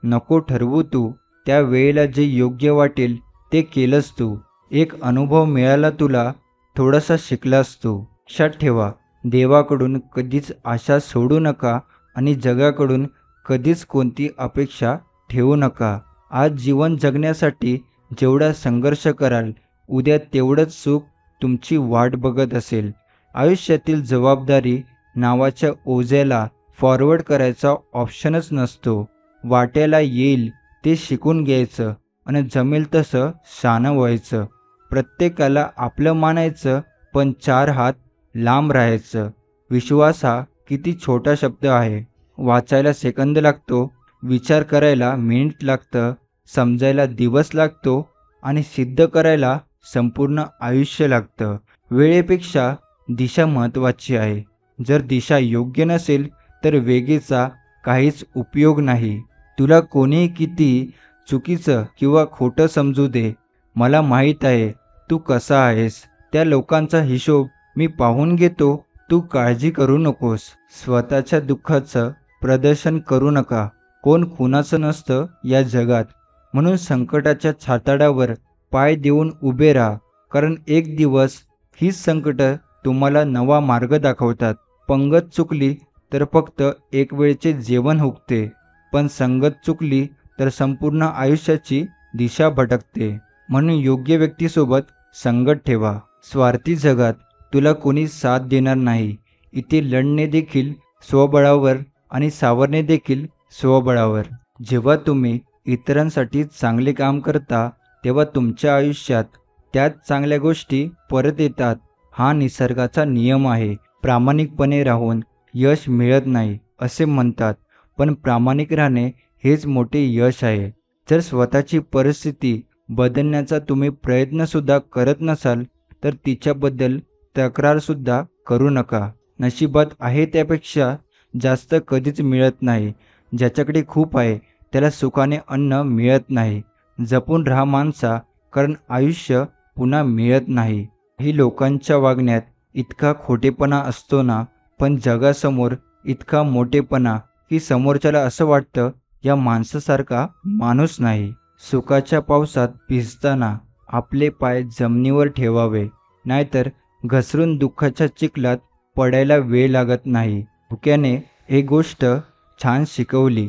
नको ठरवू तू. त्या वेळेला जे योग्य वाटेल ते केलंस तू. एक अनुभव मिळाला तुला, थोडासा शिकलास तू. लक्षात ठेवा, देवाकडून कधीच आशा सोडू नका आणि जगाकडून कधीच कोणती अपेक्षा ठेवू नका. आज जीवन जगण्यासाठी जेवढा संघर्ष कराल, उद्या तेवढंच सुख तुमची वाट बघत असेल. आयुष्यातील जबाबदारी नावाच्या ओझ्याला फॉरवर्ड करायचा ऑप्शनच नसतो. वाट्याला येईल ते शिकून घ्यायचं आणि जमेल तसं शहाणं व्हायचं. प्रत्येकाला आपलं मानायचं, पण 4 हात लांब राहायचं. विश्वास हा किती छोटा शब्द आहे. वाचायला सेकंद लागतो, विचार करायला मिनिट लागतं, समजायला दिवस लागतो आणि सिद्ध करायला संपूर्ण आयुष्य लागतं. वेळेपेक्षा दिशा महत्त्वाची आहे. जर दिशा योग्य नसेल तर वेगेचा काहीच उपयोग नाही. तुला कोणी किती चुकीचं किंवा खोटं समजू दे, मला माहीत आहे तू कसा आहेस. त्या लोकांचा हिशोब मी पाहून घेतो. तू काळजी करू नकोस. स्वतःच्या दुःखाचं प्रदर्शन करू नका. कोण कुणाचं नसतं या जगात, म्हणून संकटाच्या छाताडावर पाय देऊन उभे राहा, कारण एक दिवस हीच संकटं तुम्हाला नवा मार्ग दाखवतात. पंगत चुकली तर फक्त एक वेळचे जेवण हुकते, पण संगत चुकली तर संपूर्ण आयुष्याची दिशा भटकते. म्हणून योग्य व्यक्तीसोबत संगत ठेवा. स्वार्थी जगात तुला कोणी साथ देणार नाही. इथे लढणे देखील स्वबळावर आणि सावरणे देखील स्वबळावर. जेव्हा तुम्ही इतरांसाठी चांगले काम करता, तेव्हा तुमच्या आयुष्यात त्याच चांगल्या गोष्टी परत येतात. हा निसर्गाचा नियम आहे. प्रामाणिकपणे राहून यश मिळत नाही असे म्हणतात, पण प्रामाणिक राहणे हेच मोठे यश आहे. जर स्वतःची परिस्थिती बदलण्याचा तुम्ही प्रयत्नसुद्धा करत नसाल तर तिच्याबद्दल तक्रारसुद्धा करू नका. नशिबात आहे त्यापेक्षा जास्त कधीच मिळत नाही. ज्याच्याकडे खूप आहे त्याला सुखाने अन्न मिळत नाही. जपून राहा माणसा, कारण आयुष्य पुन्हा मिळत नाही. काही लोकांच्या वागण्यात इतका खोटेपणा असतो ना, पण जगासमोर इतका मोठेपणा की समोरच्याला असं वाटतं या माणसासारखा माणूस नाही. सुखाच्या पावसात भिजताना आपले पाय जमिनीवर ठेवावे, नाहीतर घसरून दुःखाच्या चिखलात पडायला वेळ लागत नाही. धुक्याने एक गोष्ट छान शिकवली.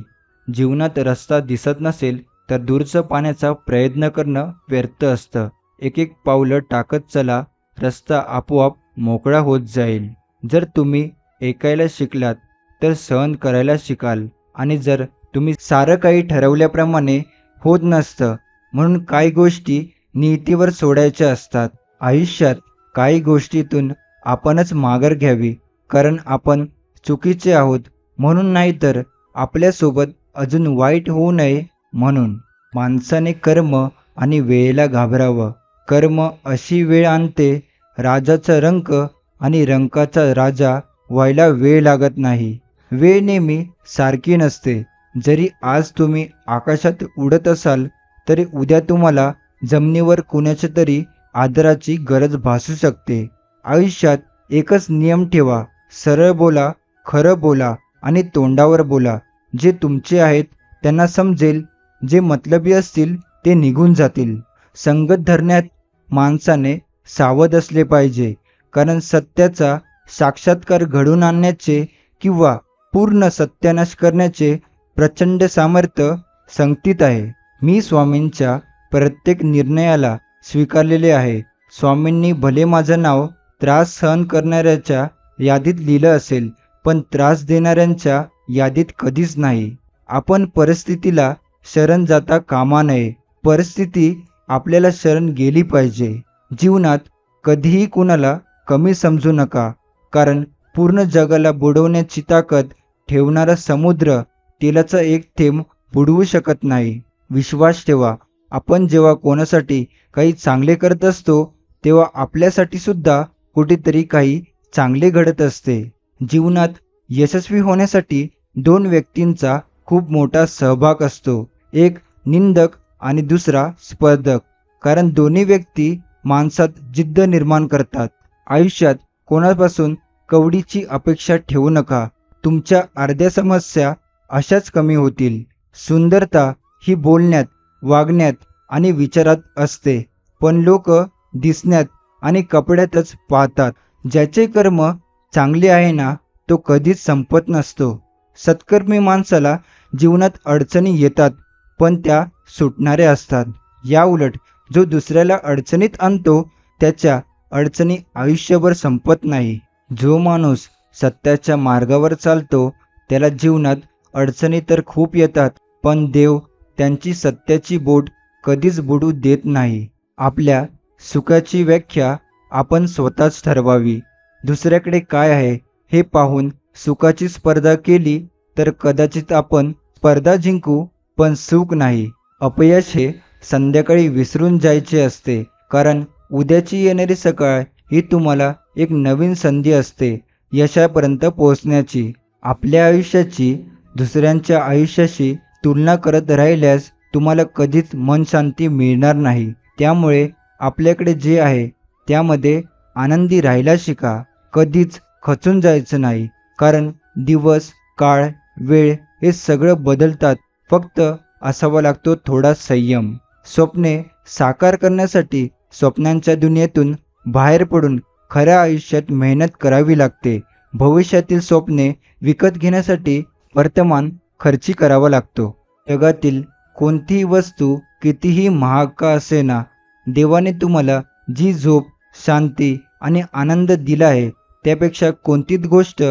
जीवनात रस्ता दिसत नसेल तर दूरचं पाण्याचा प्रयत्न करणं व्यर्थ असतं. एक एक पावलं टाकत चला, रस्ता आपोआप मोकळा होत जाईल. जर तुम्ही ऐकायला शिकलात तर सहन करायला शिकाल. आणि जर तुम्ही सारं काही ठरवल्याप्रमाणे होत नसतं, म्हणून काही गोष्टी नियतीवर सोडायच्या असतात. आयुष्यात काही गोष्टीतून आपणच माघार घ्यावी, कारण आपण चुकीचे आहोत म्हणून, नाही तर आपल्यासोबत अजून वाईट होऊ नये म्हणून. माणसाने कर्म आणि वेळेला घाबरावं. कर्म अशी वेळ आणते, राजाचा रंक आणि रंकाचा राजा व्हायला वेळ लागत नाही. वेळ नेहमी सारखी नसते. जरी आज तुम्ही आकाशात उडत असाल तरी उद्या तुम्हाला जमिनीवर कुणाच्या तरी आदराची गरज भासू शकते. आयुष्यात एकच नियम ठेवा, सरळ बोला, खरं बोला आणि तोंडावर बोला. जे तुमचे आहेत त्यांना समजेल, जे मतलबी असतील ते निघून जातील. संगत धरण्यात माणसाने सावध असले पाहिजे, कारण सत्याचा साक्षात्कार घडवून आणण्याचे किंवा पूर्ण सत्यानाश करण्याचे प्रचंड सामर्थ्य संगतीत आहे. मी स्वामींच्या प्रत्येक निर्णयाला स्वीकारलेले आहे. स्वामींनी भले माझं नाव त्रास सहन करणाऱ्याच्या यादीत लिहिलं असेल, पण त्रास देणाऱ्यांच्या यादीत कधीच नाही. आपण परिस्थितीला शरण जाता कामा नये. परिस्थिती आपल्याला शरण गेली पाहिजे. जीवनात कधीही कुणाला कमी समजू नका, कारण पूर्ण जगाला बुडवण्याची ताकद ठेवणारा समुद्र तेलाचा एक थेंब बुडवू शकत नाही. विश्वास ठेवा, आपण जेव्हा कोणासाठी काही चांगले करत असतो तेव्हा आपल्यासाठी सुद्धा कुठेतरी काही चांगले घडत असते. जीवनात यशस्वी होण्यासाठी दोन व्यक्तींचा खूप मोठा सहभाग असतो, एक निंदक आणि दुसरा स्पर्धक. कारण दोन्ही व्यक्ती माणसात जिद्द निर्माण करतात. आयुष्यात कोणापासून कवडीची अपेक्षा ठेवू नका. तुमच्या अर्ध्या समस्या अशाच कमी होतील. सुंदरता ही बोलण्यात, वागण्यात आणि विचारात असते, पण लोक दिसण्यात आणि कपड्यातच पाहतात. ज्याचे कर्म चांगले आहे ना, तो कधीच संपत नसतो. सत्कर्मी माणसाला जीवनात अडचणी येतात, पण त्या सुटणाऱ्या असतात. याउलट जो दुसऱ्याला अडचणीत आणतो त्याच्या अडचणी आयुष्यभर संपत नाही. जो माणूस सत्याच्या मार्गावर चालतो त्याला जीवनात अडचणी तर खूप येतात, पण देव त्यांची सत्याची बोट कधीच बुडू देत नाही. आपल्या सुखाची व्याख्या आपण स्वतःच ठरवावी. दुसऱ्याकडे काय आहे हे पाहून सुखाची स्पर्धा केली तर कदाचित आपण स्पर्धा जिंकू, पण सुख नाही. अपयश हे संध्याकाळी विसरून जायचे असते, कारण उद्याची येणारी सकाळ ही तुम्हाला एक नवीन संधी असते यशापर्यंत पोहोचण्याची. आपल्या आयुष्याची दुसऱ्यांच्या आयुष्याशी तुलना करत राहिल्यास तुम्हाला कधीच मन शांती मिळणार नाही. त्यामुळे आपल्याकडे जे आहे त्यामध्ये आनंदी राहायला शिका. कधीच खचून जायचं नाही, कारण दिवस, काळ, वेळ हे सगळं बदलतात. फक्त असावा लागतो थोडा संयम. स्वप्ने साकार करण्यासाठी स्वप्नांच्या दुनियेतून बाहेर पडून खऱ्या आयुष्यात मेहनत करावी लागते. भविष्यातील स्वप्ने विकत घेण्यासाठी वर्तमान खर्ची करावा लागतो. जगातील कोणतीही वस्तू कितीही महाग का असेना, देवाने तुम्हाला जी झोप, शांती आणि आनंद दिला आहे त्यापेक्षा कोणतीच गोष्ट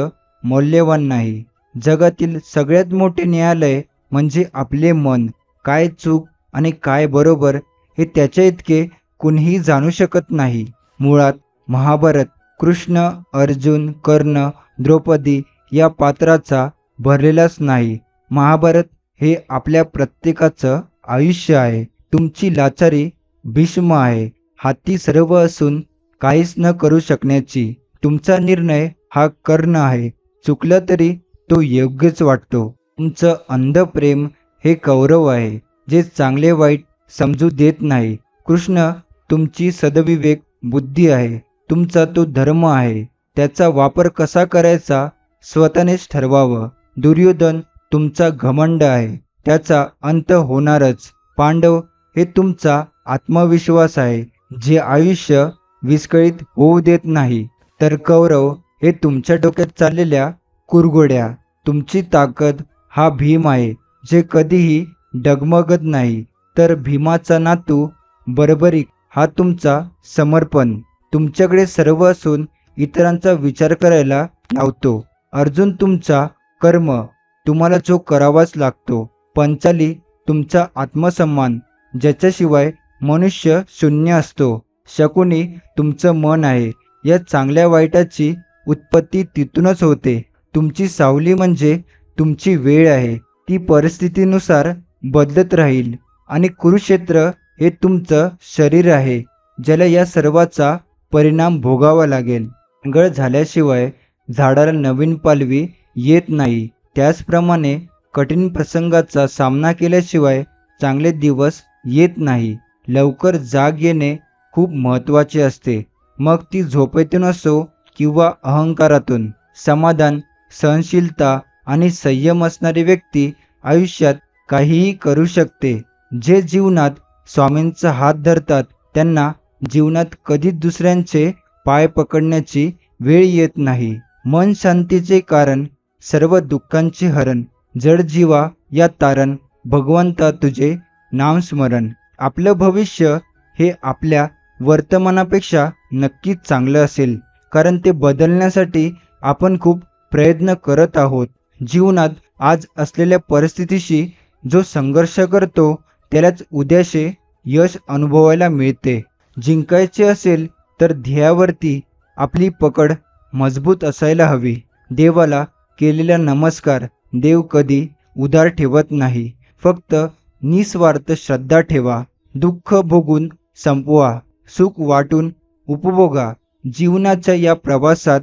मौल्यवान नाही. जगातील सगळ्यात मोठे न्यायालय म्हणजे आपले मन. काय चूक आणि काय बरोबर हे त्याच्या इतके कुणीही जाणू शकत नाही. मुळात महाभारत कृष्ण, अर्जुन, कर्ण, द्रौपदी या पात्राचा भरलेलाच नाही. महाभारत हे आपल्या प्रत्येकाचं आयुष्य आहे. तुमची लाचारी भीष्म आहे, हाती सर्व असून काहीच न करू शकण्याची. तुमचा निर्णय हा कर्ण आहे, चुकलं तरी तो योग्यच वाटतो. तुमचं अंध प्रेम हे कौरव आहे, जे चांगले वाईट समजू देत नाही. कृष्ण तुमची सदविवेक बुद्धी आहे, तुमचा तो धर्म आहे, त्याचा वापर कसा करायचा स्वतःनेच ठरवावं. दुर्योधन तुमचा घमंड आहे, त्याचा अंत होणारच. पांडव हे तुमचा आत्मविश्वास आहे, जे आयुष्य विस्कळीत होऊ देत नाही. तर कौरव हे तुमच्या डोक्यात चाललेल्या कुरघोड्या. तुमची ताकद हा भीम आहे, जे कधीही डगमगत नाही. तर भीमाचा नातू बर्बरिक हा तुमचा समर्पण. तुमच्याकडे सर्व असून इतरांचा विचार करायला लावतो. अर्जुन तुमचा कर्म, तुम्हाला जो करावाच लागतो. पंचाली तुमचा आत्मसन्मान, ज्याच्याशिवाय मनुष्य शून्य असतो. शकुनी तुमचं मन आहे, या चांगल्या वाईटाची उत्पत्ती तिथूनच होते. तुमची सावली म्हणजे तुमची वेळ आहे, ती परिस्थितीनुसार बदलत राहील. आणि कुरुक्षेत्र हे तुमचं शरीर आहे, ज्याला या सर्वाचा परिणाम भोगावा लागेल. पानगळ झाल्याशिवाय झाडाला नवीन पालवी येत नाही, त्याचप्रमाणे कठीण प्रसंगाचा सामना केल्याशिवाय चांगले दिवस येत नाही. लवकर जाग येणे खूप महत्त्वाचे असते, मग ती झोपेतून असो किंवा अहंकारातून. समाधान, सहनशीलता आणि संयम असणारी व्यक्ती आयुष्यात काहीही करू शकते. जे जीवनात स्वामींचा हात धरतात त्यांना जीवनात कधीच दुसऱ्यांचे पाय पकडण्याची वेळ येत नाही. मन शांतीचे कारण, सर्व दुःखांचे हरण. जड जीवा या तारण, भगवंता तुझे नामस्मरण. आपलं भविष्य हे आपल्या वर्तमानापेक्षा नक्कीच चांगलं असेल, कारण ते बदलण्यासाठी आपण खूप प्रयत्न करत आहोत. जीवनात आज असलेल्या परिस्थितीशी जो संघर्ष करतो त्यालाच उद्याचे यश अनुभवायला मिळते. जिंकायचे असेल तर ध्येयावरती आपली पकड मजबूत असायला हवी. देवाला केलेला नमस्कार देव कधी उधार ठेवत नाही. फक्त निस्वार्थ श्रद्धा ठेवा. दुःख भोगून संपवा, सुख वाटून उपभोगा. जीवनाच्या या प्रवासात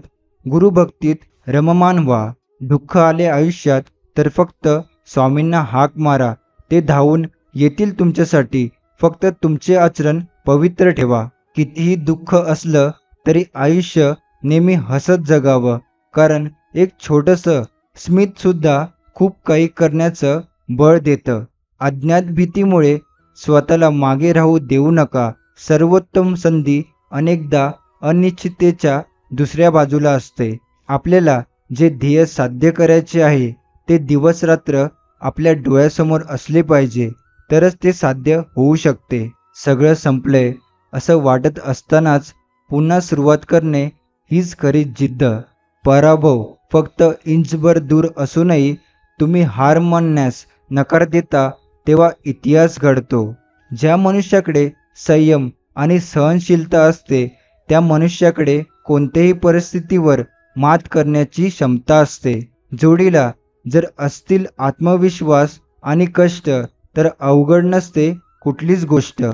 गुरुभक्तीत रममान व्हा. दुःख आले आयुष्यात तर फक्त स्वामींना हाक मारा, ते धावून येतील तुमच्यासाठी. फक्त तुमचे आचरण पवित्र ठेवा. कितीही दुःख असलं तरी आयुष्य नेहमी हसत जगावं, कारण एक छोटंसं स्मितसुद्धा खूप काही करण्याचं बळ देतं. अज्ञात भीतीमुळे स्वतःला मागे राहू देऊ नका. सर्वोत्तम संधी अनेकदा अनिश्चिततेच्या दुसऱ्या बाजूला असते. आपल्याला जे ध्येय साध्य करायचे आहे ते दिवस रात्र आपल्या डोळ्यासमोर असले पाहिजे, तरच ते साध्य होऊ शकते. सगळं संपलंय असं वाटत असतानाच पुन्हा सुरुवात करणे हीच खरी जिद्द. पराभव फक्त इंचभर दूर असूनही तुम्ही हार मानण्यास नकार देता तेव्हा इतिहास घडतो. ज्या मनुष्याकडे संयम आणि सहनशीलता असते त्या मनुष्याकडे कोणत्याही परिस्थितीवर मात करण्याची क्षमता असते. जोडीला जर असतील आत्मविश्वास आणि कष्ट तर अवघड नसते कुठलीच गोष्ट.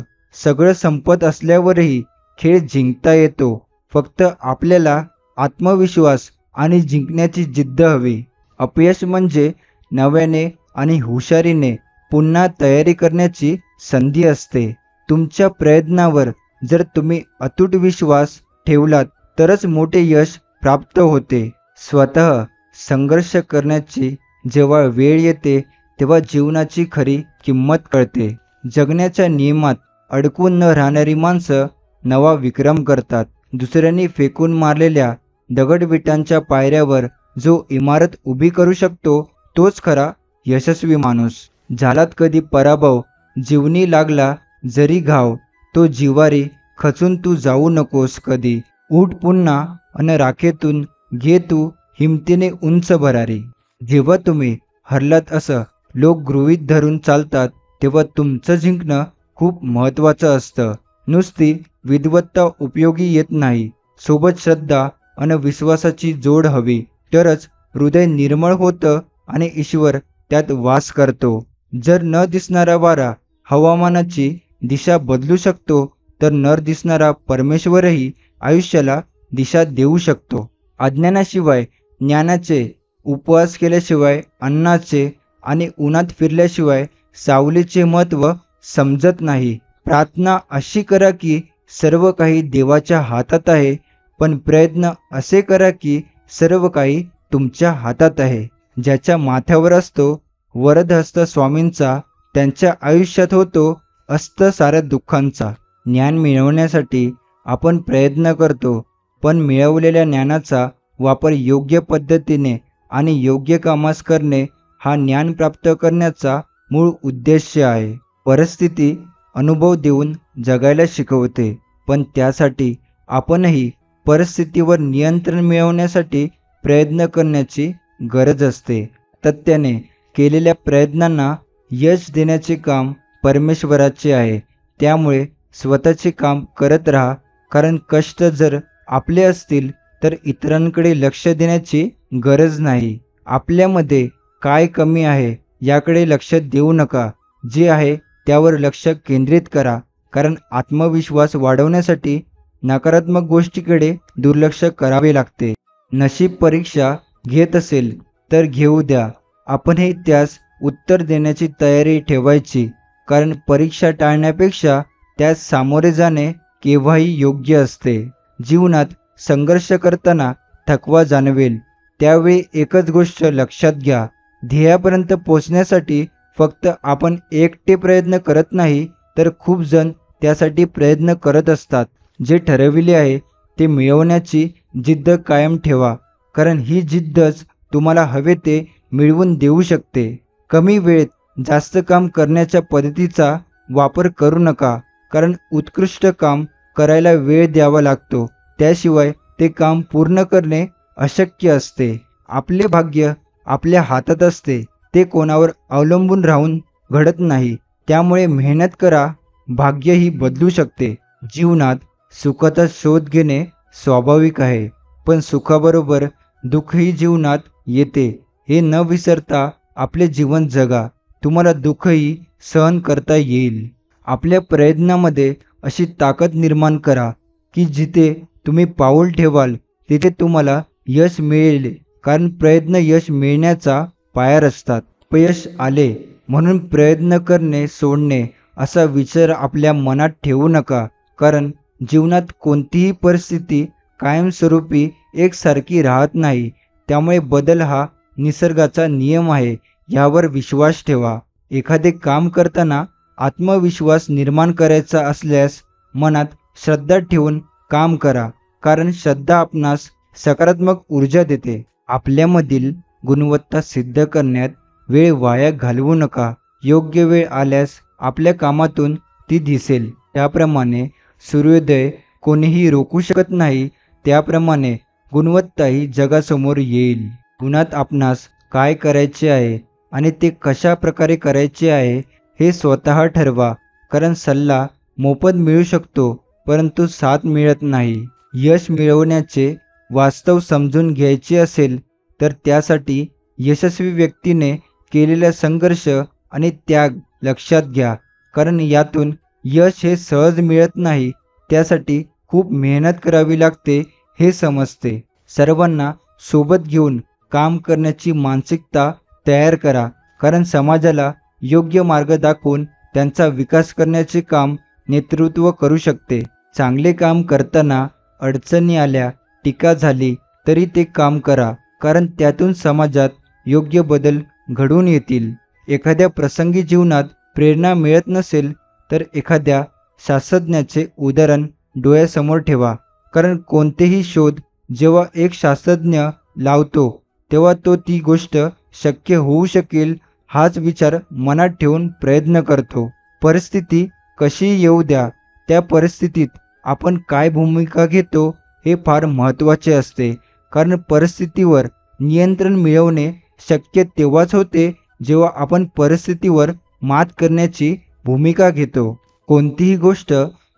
सगळं संपत असल्यावरही खेळ जिंकता येतो. फक्त आपल्याला आत्मविश्वास आणि जिंकण्याची जिद्द हवी. अपयश म्हणजे नव्याने आणि हुशारीने पुन्हा तयारी करण्याची संधी असते. तुमच्या प्रयत्नावर जर तुम्ही अतूट विश्वास ठेवलात तरच मोठे यश प्राप्त होते. स्वतः संघर्ष करण्याची जेव्हा वेळ येते तेव्हा जीवनाची खरी किंमत कळते. जगण्याच्या नियमात अडकून न राहणारी माणसं नवा विक्रम करतात. दुसऱ्यांनी फेकून मारलेल्या दगडविटांच्या पायऱ्यावर जो इमारत उभी करू शकतो तोच खरा यशस्वी माणूस. झालात कधी पराभव, जीवनी लागला जरी घाव, तो जिवारी खचून तू जाऊ नकोस कधी. उठ पुन्हा अन राखेतून घे तू हिमतीने उंच भरारी. जेव्हा तुम्ही हरलात असं लोक गृहीत धरून चालतात तेव्हा तुमचं जिंकणं खूप महत्त्वाचं असतं. नुसती विद्वत्ता उपयोगी येत नाही, सोबत श्रद्धा आणि विश्वासाची जोड हवी, तरच हृदय निर्मळ होतं आणि ईश्वर त्यात वास करतो. जर न दिसणारा वारा हवामानाची दिशा बदलू शकतो, तर नर दिसणारा परमेश्वरही आयुष्याला दिशा देऊ शकतो. अज्ञानाशिवाय ज्ञानाचे, उपवास केल्याशिवाय अन्नाचे आणि उन्हात फिरल्याशिवाय सावलीचे महत्त्व समजत नाही. प्रार्थना अशी करा की सर्व काही देवाच्या हातात आहे, पण प्रयत्न असे करा की सर्व काही तुमच्या हातात आहे. ज्याच्या माथ्यावर असतो वरदहस्त स्वामींचा, त्यांच्या आयुष्यात होतो अस्त साऱ्या दुःखांचा. ज्ञान मिळवण्यासाठी आपण प्रयत्न करतो, पण मिळवलेल्या ज्ञानाचा वापर योग्य पद्धतीने आणि योग्य कामास करणे हा ज्ञान प्राप्त करण्याचा मूळ उद्देश आहे. परिस्थिती अनुभव देऊन जगायला शिकवते, पण त्यासाठी आपणही परिस्थितीवर नियंत्रण मिळवण्यासाठी प्रयत्न करण्याची गरज असते. तत्त्याने केलेल्या प्रयत्नांना यश देण्याचे काम परमेश्वराचे आहे. त्यामुळे स्वतःचे काम करत राहा, कारण कष्ट जर आपले असतील तर इतरांकडे लक्ष देण्याची गरज नाही. आपल्यामध्ये काय कमी आहे याकडे लक्ष देऊ नका, जे आहे त्यावर लक्ष केंद्रित करा. कारण आत्मविश्वास वाढवण्यासाठी नकारात्मक गोष्टीकडे दुर्लक्ष करावे लागते. नशीब परीक्षा घेत असेल तर घेऊ द्या, आपणही त्यास उत्तर देण्याची तयारी ठेवायची. कारण परीक्षा टाळण्यापेक्षा त्यास सामोरे जाणे केव्हाही योग्य असते. जीवनात संघर्ष करताना थकवा जाणवेल, त्यावेळी एकच गोष्ट लक्षात घ्या, ध्येयापर्यंत पोहोचण्यासाठी फक्त आपण एकटे प्रयत्न करत नाही, तर खूप जण त्यासाठी प्रयत्न करत असतात. जे ठरविले आहे ते मिळवण्याची जिद्द कायम ठेवा, कारण ही जिद्दच तुम्हाला हवे ते मिळवून देऊ शकते. कमी वेळेत जास्त काम करण्याच्या पद्धतीचा वापर करू नका, कारण उत्कृष्ट काम करायला वेळ द्यावा लागतो, त्याशिवाय ते काम पूर्ण करणे अशक्य असते. आपले भाग्य आपल्या हातात असते, ते कोणावर अवलंबून राहून घडत नाही. त्यामुळे मेहनत करा, भाग्यही बदलू शकते. जीवनात सुखाचा शोध घेणे स्वाभाविक आहे, पण सुखाबरोबर दुःखही जीवनात येते. हे न विसरता आपले जीवन जगा, तुम्हाला दुःखही सहन करता येईल. आपल्या प्रयत्नामध्ये अशी ताकद निर्माण करा की जिथे तुम्ही पाऊल ठेवाल तिथे तुम्हाला यश मिळेल, कारण प्रयत्न यश मिळण्याचा पाया असतात. अपयश आले म्हणून प्रयत्न करणे सोडणे असा विचार आपल्या मनात ठेवू नका, कारण जीवनात कोणतीही परिस्थिती कायमस्वरूपी एकसारखी राहत नाही. त्यामुळे बदल हा निसर्गाचा नियम आहे, यावर विश्वास ठेवा. एखादे काम करताना आत्मविश्वास निर्माण करायचा असल्यास मनात श्रद्धा ठेवून काम करा, कारण श्रद्धा आपणास सकारात्मक ऊर्जा देते. आपल्यामधील गुणवत्ता सिद्ध करण्यात वेळ वाया घालवू नका. योग्य वेळ आल्यास आपल्या कामातून ती दिसेल. त्याप्रमाणे सूर्योदय कोणीही रोखू शकत नाही, त्याप्रमाणे गुणवत्ताही जगासमोर येईल. गुणात आपणास काय करायचे आहे आणि ते कशा प्रकारे करायचे आहे हे स्वतः ठरवा, कारण सल्ला मोफत मिळू शकतो, परंतु साथ मिळत नाही. यश मिळवण्याचे वास्तव समजून घ्यायचे असेल तर त्यासाठी यशस्वी व्यक्तीने केलेला संघर्ष आणि त्याग लक्षात घ्या, कारण यातून यश हे सहज मिळत नाही, त्यासाठी खूप मेहनत करावी लागते हे समजते. सर्वांना सोबत घेऊन काम करण्याची मानसिकता तयार करा, कारण समाजाला योग्य मार्ग दाखवून त्यांचा विकास करण्याचे काम नेतृत्व करू शकते. चांगले काम करताना अडचणी आल्या, टीका झाली तरी ते काम करा, कारण त्यातून समाजात योग्य बदल घडून येतील. एखाद्या प्रसंगी जीवनात प्रेरणा मिळत नसेल तर एखाद्या शास्त्रज्ञाचे उदाहरण डोळ्यासमोर ठेवा, कारण कोणतेही शोध जेव्हा एक शास्त्रज्ञ लावतो तेव्हा तो ती गोष्ट शक्य होऊ शकेल हाच विचार मनात ठेवून प्रयत्न करतो. परिस्थिती कशी येऊ द्या, त्या परिस्थितीत आपण काय भूमिका घेतो हे फार महत्त्वाचे असते, कारण परिस्थितीवर नियंत्रण मिळवणे शक्य तेव्हाच होते जेव्हा आपण परिस्थितीवर मात करण्याची भूमिका घेतो. कोणतीही गोष्ट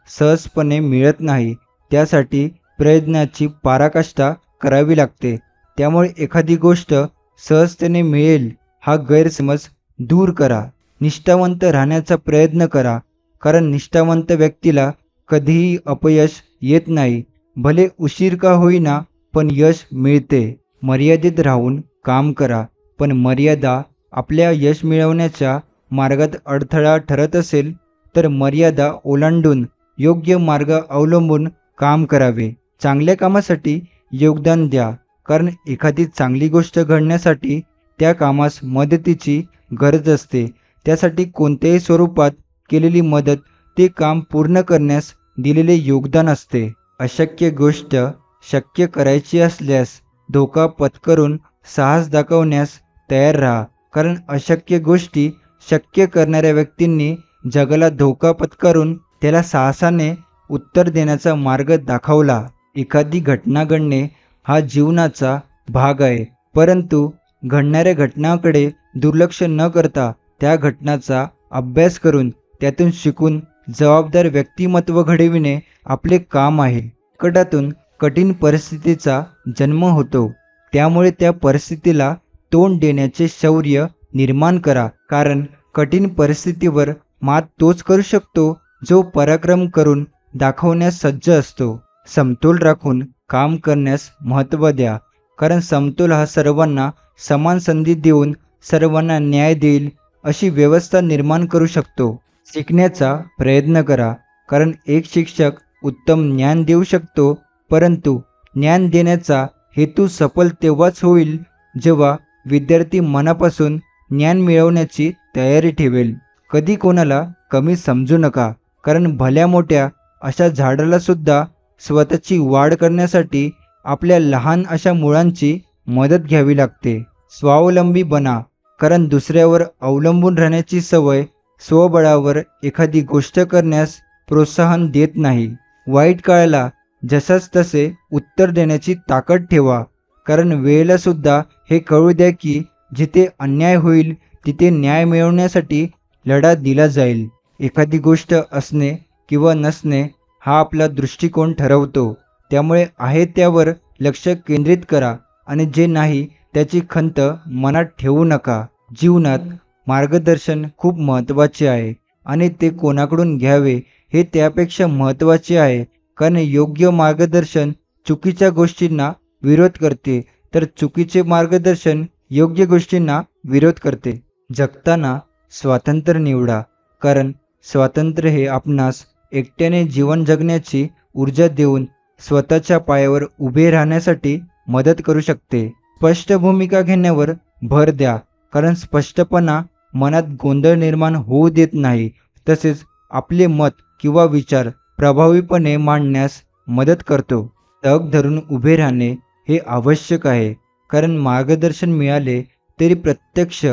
सहजपणे मिळत नाही, त्यासाठी प्रयत्नाची पराकाष्ठा करावी लागते. त्यामुळे एखादी गोष्ट सहजतेने मिळेल हा गैरसमज दूर करा. निष्ठावंत राहण्याचा प्रयत्न करा, कारण निष्ठावंत व्यक्तीला कधीही अपयश येत नाही. भले उशीर का होईना पण यश मिळते. मर्यादेत राहून काम करा, पण मर्यादा आपल्या यश मिळवण्याच्या मार्गात अडथळा ठरत असेल तर मर्यादा ओलांडून योग्य मार्ग अवलंबून काम करावे. चांगल्या कामासाठी योगदान द्या, कारण एखादी चांगली गोष्ट घडण्यासाठी त्या कामास मदतीची गरज असते. त्यासाठी कोणत्याही स्वरूपात केलेली मदत ते काम पूर्ण करण्यास दिलेले योगदान असते. अशक्य गोष्ट शक्य करायची असल्यास धोका पत्करून साहस दाखवण्यास तयार राहा, कारण अशक्य गोष्टी शक्य करणाऱ्या व्यक्तींनी जगाला धोका पत्करून त्याला साहसाने उत्तर देण्याचा मार्ग दाखवला. एखादी घटना घडणे हा जीवनाचा भाग आहे, परंतु घडणाऱ्या घटनांकडे दुर्लक्ष न करता त्या घटनाचा अभ्यास करून त्यातून शिकून जबाबदार व्यक्तिमत्व घडविणे आपले काम आहे. संकटातून कठीण परिस्थितीचा जन्म होतो, त्यामुळे त्या परिस्थितीला तोंड देण्याचे शौर्य निर्माण करा, कारण कठीण परिस्थितीवर मात तोच करू शकतो जो पराक्रम करून दाखवण्यास सज्ज असतो. समतोल राखून काम करण्यास महत्त्व द्या, कारण समतोल हा सर्वांना समान संधी देऊन सर्वांना न्याय देईल अशी व्यवस्था निर्माण करू शकतो. शिकण्याचा प्रयत्न करा, कारण एक शिक्षक उत्तम ज्ञान देऊ शकतो, परंतु ज्ञान देण्याचा हेतू सफल तेव्हाच होईल जेव्हा विद्यार्थी मनापासून ज्ञान मिळवण्याची तयारी ठेवेल. कधी कोणाला कमी समजू नका, कारण भल्या मोठ्या अशा झाडाला सुद्धा स्वतःची वाढ करण्यासाठी आपल्या लहान अशा मुळांची मदत घ्यावी लागते. स्वावलंबी बना, कारण दुसऱ्यावर अवलंबून राहण्याची सवय स्वबळावर एखादी गोष्ट करण्यास प्रोत्साहन देत नाही. वाईट काळाला जसाच तसे उत्तर देण्याची ताकद ठेवा, कारण वेळेला सुद्धा हे कळू द्या की जिथे अन्याय होईल तिथे न्याय मिळवण्यासाठी लढा दिला जाईल. एखादी गोष्ट असणे किंवा नसणे हा आपला दृष्टिकोन ठरवतो, त्यामुळे आहे त्यावर लक्ष केंद्रित करा आणि जे नाही त्याची खंत मनात ठेवू नका. जीवनात मार्गदर्शन खूप महत्त्वाचे आहे आणि ते कोणाकडून घ्यावे हे त्यापेक्षा महत्त्वाचे आहे, कारण योग्य मार्गदर्शन चुकीच्या गोष्टींना विरोध करते, तर चुकीचे मार्गदर्शन योग्य गोष्टींना विरोध करते. जगताना स्वातंत्र्य निवडा, कारण स्वातंत्र्य हे आपणास एकट्याने जीवन जगण्याची ऊर्जा देऊन स्वतःच्या पायावर उभे राहण्यासाठी मदत करू शकते. स्पष्ट भूमिका घेण्यावर भर द्या, कारण स्पष्टपणा मनात गोंधळ निर्माण होऊ देत नाही, तसेच आपले मत किंवा विचार प्रभावीपणे मांडण्यास मदत करतो. तग धरून उभे राहणे हे आवश्यक आहे, कारण मार्गदर्शन मिळाले तरी प्रत्यक्ष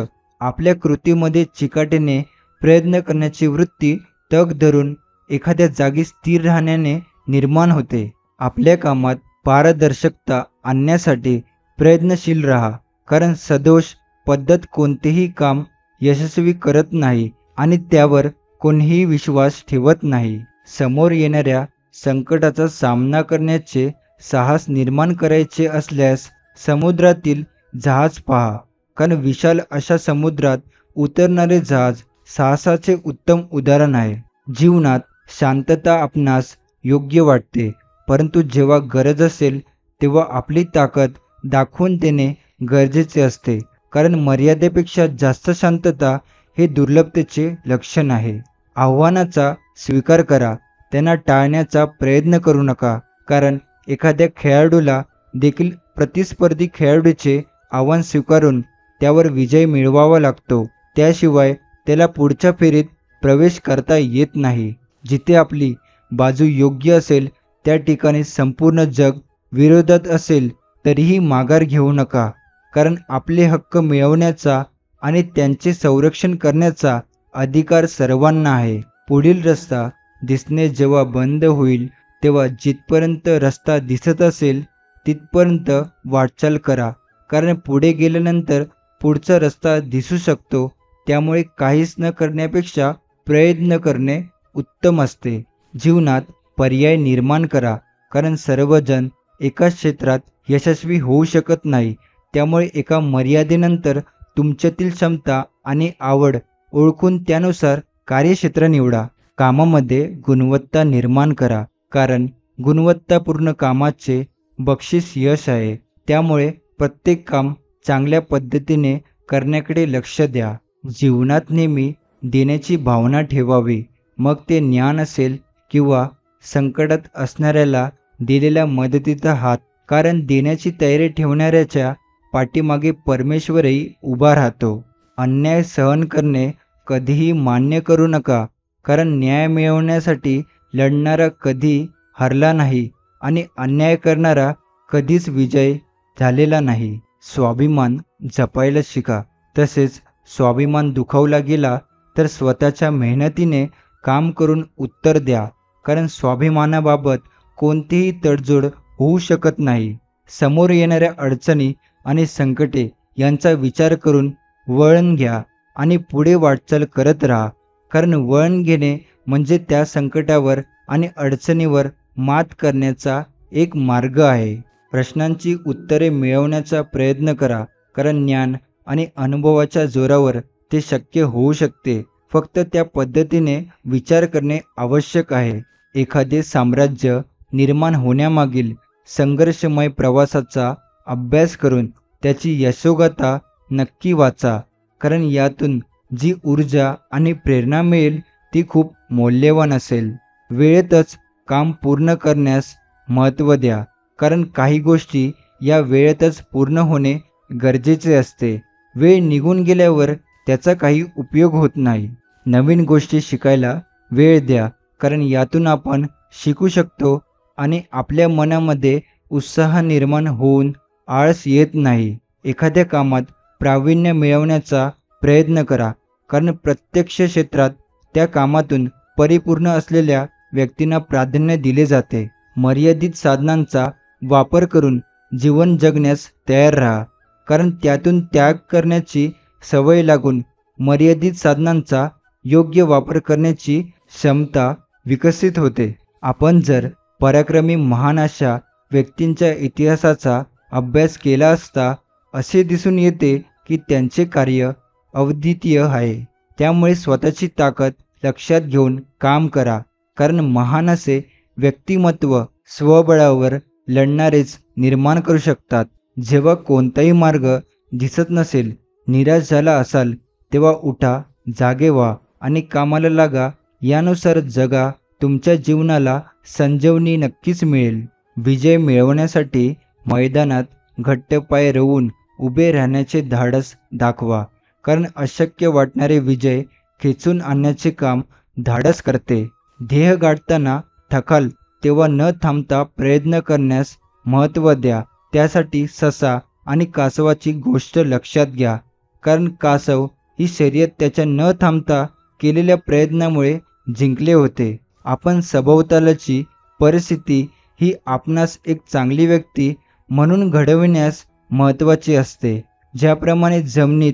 आपल्या कृतीमध्ये चिकाटीने प्रयत्न करण्याची वृत्ती तग धरून एखाद्या जागी स्थिर राहण्याने निर्माण होते. आपल्या कामात पारदर्शकता आणण्यासाठी प्रयत्नशील राहा, कारण सदोष पद्धत कोणतेही काम यशस्वी करत नाही आणि त्यावर कोणीही विश्वास ठेवत नाही. समोर येणाऱ्या संकटाचा सामना करण्याचे साहस निर्माण करायचे असल्यास समुद्रातील जहाज पहा, कारण विशाल अशा समुद्रात उतरणारे जहाज साहसाचे उत्तम उदाहरण आहे. जीवनात शांतता आपणास योग्य वाटते, परंतु जेव्हा गरज असेल तेव्हा आपली ताकद दाखवून देणे गरजेचे असते, कारण मर्यादेपेक्षा जास्त शांतता हे दुर्लभतेचे लक्षण आहे. आव्हानाचा स्वीकार करा, त्यांना टाळण्याचा प्रयत्न करू नका, कारण एखाद्या खेळाडूला देखील प्रतिस्पर्धी खेळाडूचे आव्हान स्वीकारून त्यावर विजय मिळवावा लागतो, त्याशिवाय त्याला पुढच्या फेरीत प्रवेश करता येत नाही. जिथे आपली बाजू योग्य असेल त्या ठिकाणी संपूर्ण जग विरोधात असेल तरीही माघार घेऊ नका, कारण आपले हक्क मिळवण्याचा आणि त्यांचे संरक्षण करण्याचा अधिकार सर्वांना आहे. पुढील रस्ता दिसणे जेव्हा बंद होईल तेव्हा जिथपर्यंत रस्ता दिसत असेल तिथपर्यंत वाटचाल करा, कारण पुढे गेल्यानंतर पुढचा रस्ता दिसू शकतो. त्यामुळे काहीच न करण्यापेक्षा प्रयत्न करणे उत्तम असते. जीवनात पर्याय निर्माण करा, कारण सर्वजण एकाच क्षेत्रात यशस्वी होऊ शकत नाही, त्यामुळे एका मर्यादेनंतर तुमच्यातील क्षमता आणि आवड ओळखून त्यानुसार कार्यक्षेत्र निवडा. कामामध्ये गुणवत्ता निर्माण करा, कारण गुणवत्तापूर्ण कामाचे बक्षीस यश आहे. त्यामुळे प्रत्येक काम चांगल्या पद्धतीने करण्याकडे लक्ष द्या. जीवनात नेहमी देण्याची भावना ठेवावी, मग ते ज्ञान असेल किंवा संकटात असणाऱ्याला दिलेल्या मदतीचा हात. कारण देण्याची तयारी ठेवणाऱ्याच्या पाठीमागे परमेश्वरही उभा राहतो. अन्याय सहन करणे कधीही मान्य करू नका, कारण न्याय मिळवण्यासाठी लढणारा कधी हरला नाही आणि अन्याय करणारा कधीच विजय झालेला नाही. स्वाभिमान जपायला शिका. तसेच स्वाभिमान दुखावला गेला तर स्वतःच्या मेहनतीने काम करून उत्तर द्या, कारण स्वाभिमानाबाबत कोणतीही तडजोड होऊ शकत नाही. समोर येणाऱ्या अडचणी आणि संकटे यांचा विचार करून वळण घ्या आणि पुढे वाटचाल करत राहा, कारण वळण घेणे म्हणजे त्या संकटावर आणि अडचणीवर मात करण्याचा एक मार्ग आहे. प्रश्नांची उत्तरे मिळवण्याचा प्रयत्न करा, कारण ज्ञान आणि अनुभवाच्या जोरावर ते शक्य होऊ शकते. फक्त त्या पद्धतीने विचार करणे आवश्यक आहे. एखादे साम्राज्य निर्माण होण्यामागील संघर्षमय प्रवासाचा अभ्यास करून त्याची यशोगाथा नक्की वाचा, कारण यातून जी ऊर्जा आणि प्रेरणा मिळेल ती खूप मौल्यवान असेल. वेळेतच काम पूर्ण करण्यास महत्त्व द्या, कारण काही गोष्टी या वेळेतच पूर्ण होणे गरजेचे असते. वेळ निघून गेल्यावर त्याचा काही उपयोग होत नाही. नवीन गोष्टी शिकायला वेळ द्या, कारण यातून आपण शिकू शकतो आणि आपल्या मनामध्ये उत्साह निर्माण होऊन आळस येत नाही. एखाद्या कामात प्रावीण्य मिळवण्याचा प्रयत्न करा, कारण प्रत्यक्ष क्षेत्रात त्या कामातून परिपूर्ण असलेल्या व्यक्तींना प्राधान्य दिले जाते. मर्यादित साधनांचा वापर करून जीवन जगण्यास तयार राहा, कारण त्यातून त्याग करण्याची सवय लागून मर्यादित साधनांचा योग्य वापर करण्याची क्षमता विकसित होते. आपण जर पराक्रमी महान अशा व्यक्तींच्या इतिहासाचा अभ्यास केला असता, असे दिसून येते की त्यांचे कार्य अद्वितीय आहे. त्यामुळे स्वतःची ताकद लक्षात घेऊन काम करा, कारण महान असे व्यक्तिमत्व स्वबळावर लढणारेच निर्माण करू शकतात. जेव्हा कोणताही मार्ग दिसत नसेल, निराश झाला असाल, तेव्हा उठा, जागे व्हा आणि कामाला लागा. यानुसार जगा. तुमच्या जीवनाला संजीवनी नक्कीच मिळेल. विजय मिळवण्यासाठी मैदानात घट्ट पाय रोवून उभे राहण्याचे धाडस दाखवा, कारण अशक्य वाटणारे विजय खेचून आणण्याचे काम धाडस करते. ध्येय गाठताना थकाल तेव्हा न थांबता प्रयत्न करण्यास महत्त्व द्या. त्यासाठी ससा आणि कासवाची गोष्ट लक्षात घ्या, कारण कासव ही शर्यत त्याच्या न थांबता केलेल्या प्रयत्नामुळे जिंकले होते. आपण सभोवतालची परिस्थिती ही आपणास एक चांगली व्यक्ती म्हणून घडविण्यास महत्त्वाची असते. ज्याप्रमाणे जमिनीत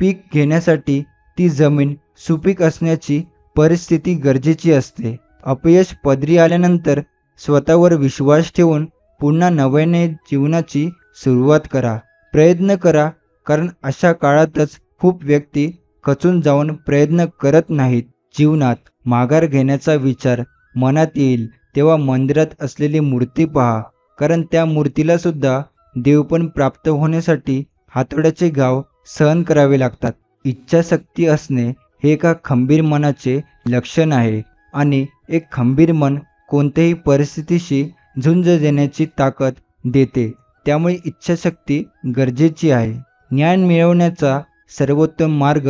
पीक घेण्यासाठी ती जमीन सुपीक असण्याची परिस्थिती गरजेची असते. अपयश पदरी आल्यानंतर स्वतःवर विश्वास ठेवून पुन्हा नव्याने जीवनाची सुरुवात करा. प्रयत्न करा, कारण अशा काळातच खूप व्यक्ती खचून जाऊन प्रयत्न करत नाहीत. जीवनात माघार घेण्याचा विचार मनात येईल तेव्हा मंदिरात असलेली मूर्ती पहा, कारण त्या मूर्तीला सुद्धा देवपण प्राप्त होण्यासाठी हातोड्याचे घाव सहन करावे लागतात. इच्छाशक्ती असणे हे एका खंबीर मनाचे लक्षण आहे आणि एक खंबीर मन कोणत्याही परिस्थितीशी झुंज देण्याची ताकद देते. त्यामुळे इच्छाशक्ती गरजेची आहे. ज्ञान मिळवण्याचा सर्वोत्तम मार्ग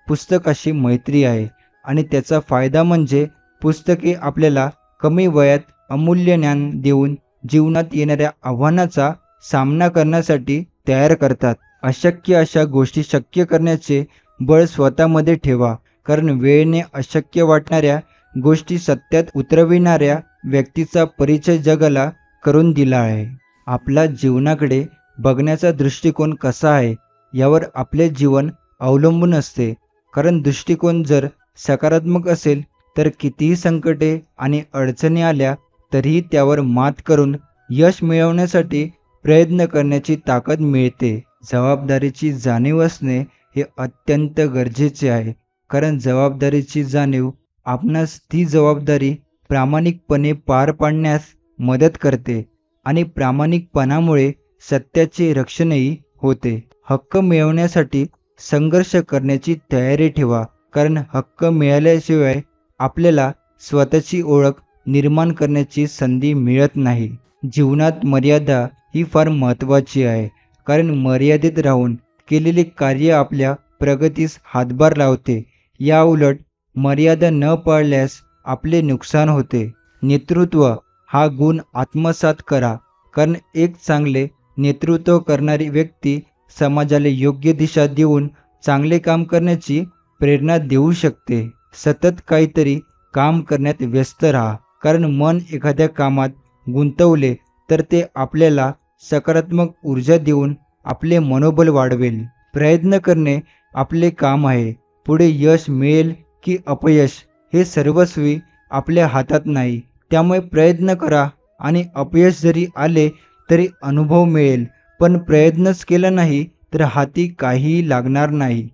पुस्तकाशी मैत्री आहे आणि त्याचा फायदा म्हणजे पुस्तके आपल्याला कमी वयात अमूल्य ज्ञान देऊन जीवनात येणाऱ्या आव्हानाचा सामना करण्यासाठी तयार करतात. अशक्य अशा गोष्टी शक्य करण्याचे बळ स्वतःमध्ये ठेवा, कारण वेळेने अशक्य वाटणाऱ्या गोष्टी सत्यात उतरविणाऱ्या व्यक्तीचा परिचय जगाला करून दिला आहे. आपला जीवनाकडे बघण्याचा दृष्टिकोन कसा आहे यावर आपले जीवन अवलंबून असते, कारण दृष्टिकोन जर सकारात्मक असेल तर कितीही संकटे आणि अडचणी आल्या तरीही त्यावर मात करून यश मिळवण्यासाठी प्रयत्न करण्याची ताकद मिळते. जबाबदारीची जाणीव असणे हे अत्यंत गरजेचे आहे, कारण जबाबदारीची जाणीव आपणास ती जबाबदारी प्रामाणिकपणे पार पाडण्यास मदत करते आणि प्रामाणिकपणामुळे सत्याचे रक्षणही होते. हक्क मिळवण्यासाठी संघर्ष करण्याची तयारी ठेवा, कारण हक्क मिळाल्याशिवाय आपल्याला स्वतःची ओळख निर्माण करण्याची संधी मिळत नाही. जीवनात मर्यादा ही फार महत्त्वाची आहे, कारण मर्यादित राहून केलेले कार्य आपल्या प्रगतीस हातभार लावते. याउलट मर्यादा न पाळल्यास आपले नुकसान होते. नेतृत्व हा गुण आत्मसात करा, कारण एक चांगले नेतृत्व करणारी व्यक्ती समाजाला योग्य दिशा देऊन चांगले काम करण्याची प्रेरणा देऊ शकते. सतत काहीतरी काम करण्यात व्यस्त राहा, कारण मन एखाद्या कामात गुंतवले तर ते आपल्याला सकारात्मक ऊर्जा देऊन आपले मनोबल वाढवेल. प्रयत्न करणे आपले काम आहे. पुढे यश मिळेल की अपयश हे सर्वस्वी आपल्या हातात नाही. त्यामुळे प्रयत्न करा आणि अपयश जरी आले तरी अनुभव मिळेल, पण प्रयत्नच केला नाही तर हाती काहीही लागणार नाही.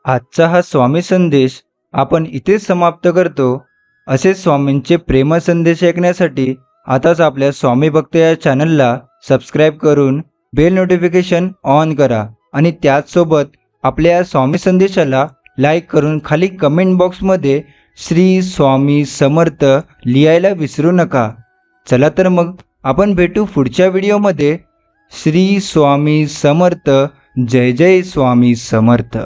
आजचा हा स्वामी संदेश आपण इथेच समाप्त करतो. असे स्वामींचे प्रेम संदेश ऐकण्यासाठी आताच आपल्या स्वामी भक्त या चॅनलला सबस्क्राईब करून बेल नोटिफिकेशन ऑन करा आणि त्याचसोबत आपल्या या स्वामी संदेशाला लाईक करून खाली कमेंट बॉक्समध्ये श्री स्वामी समर्थ लिहायला विसरू नका. चला तर मग आपण भेटू पुढच्या व्हिडिओमध्ये. श्री स्वामी समर्थ. जय जय स्वामी समर्थ.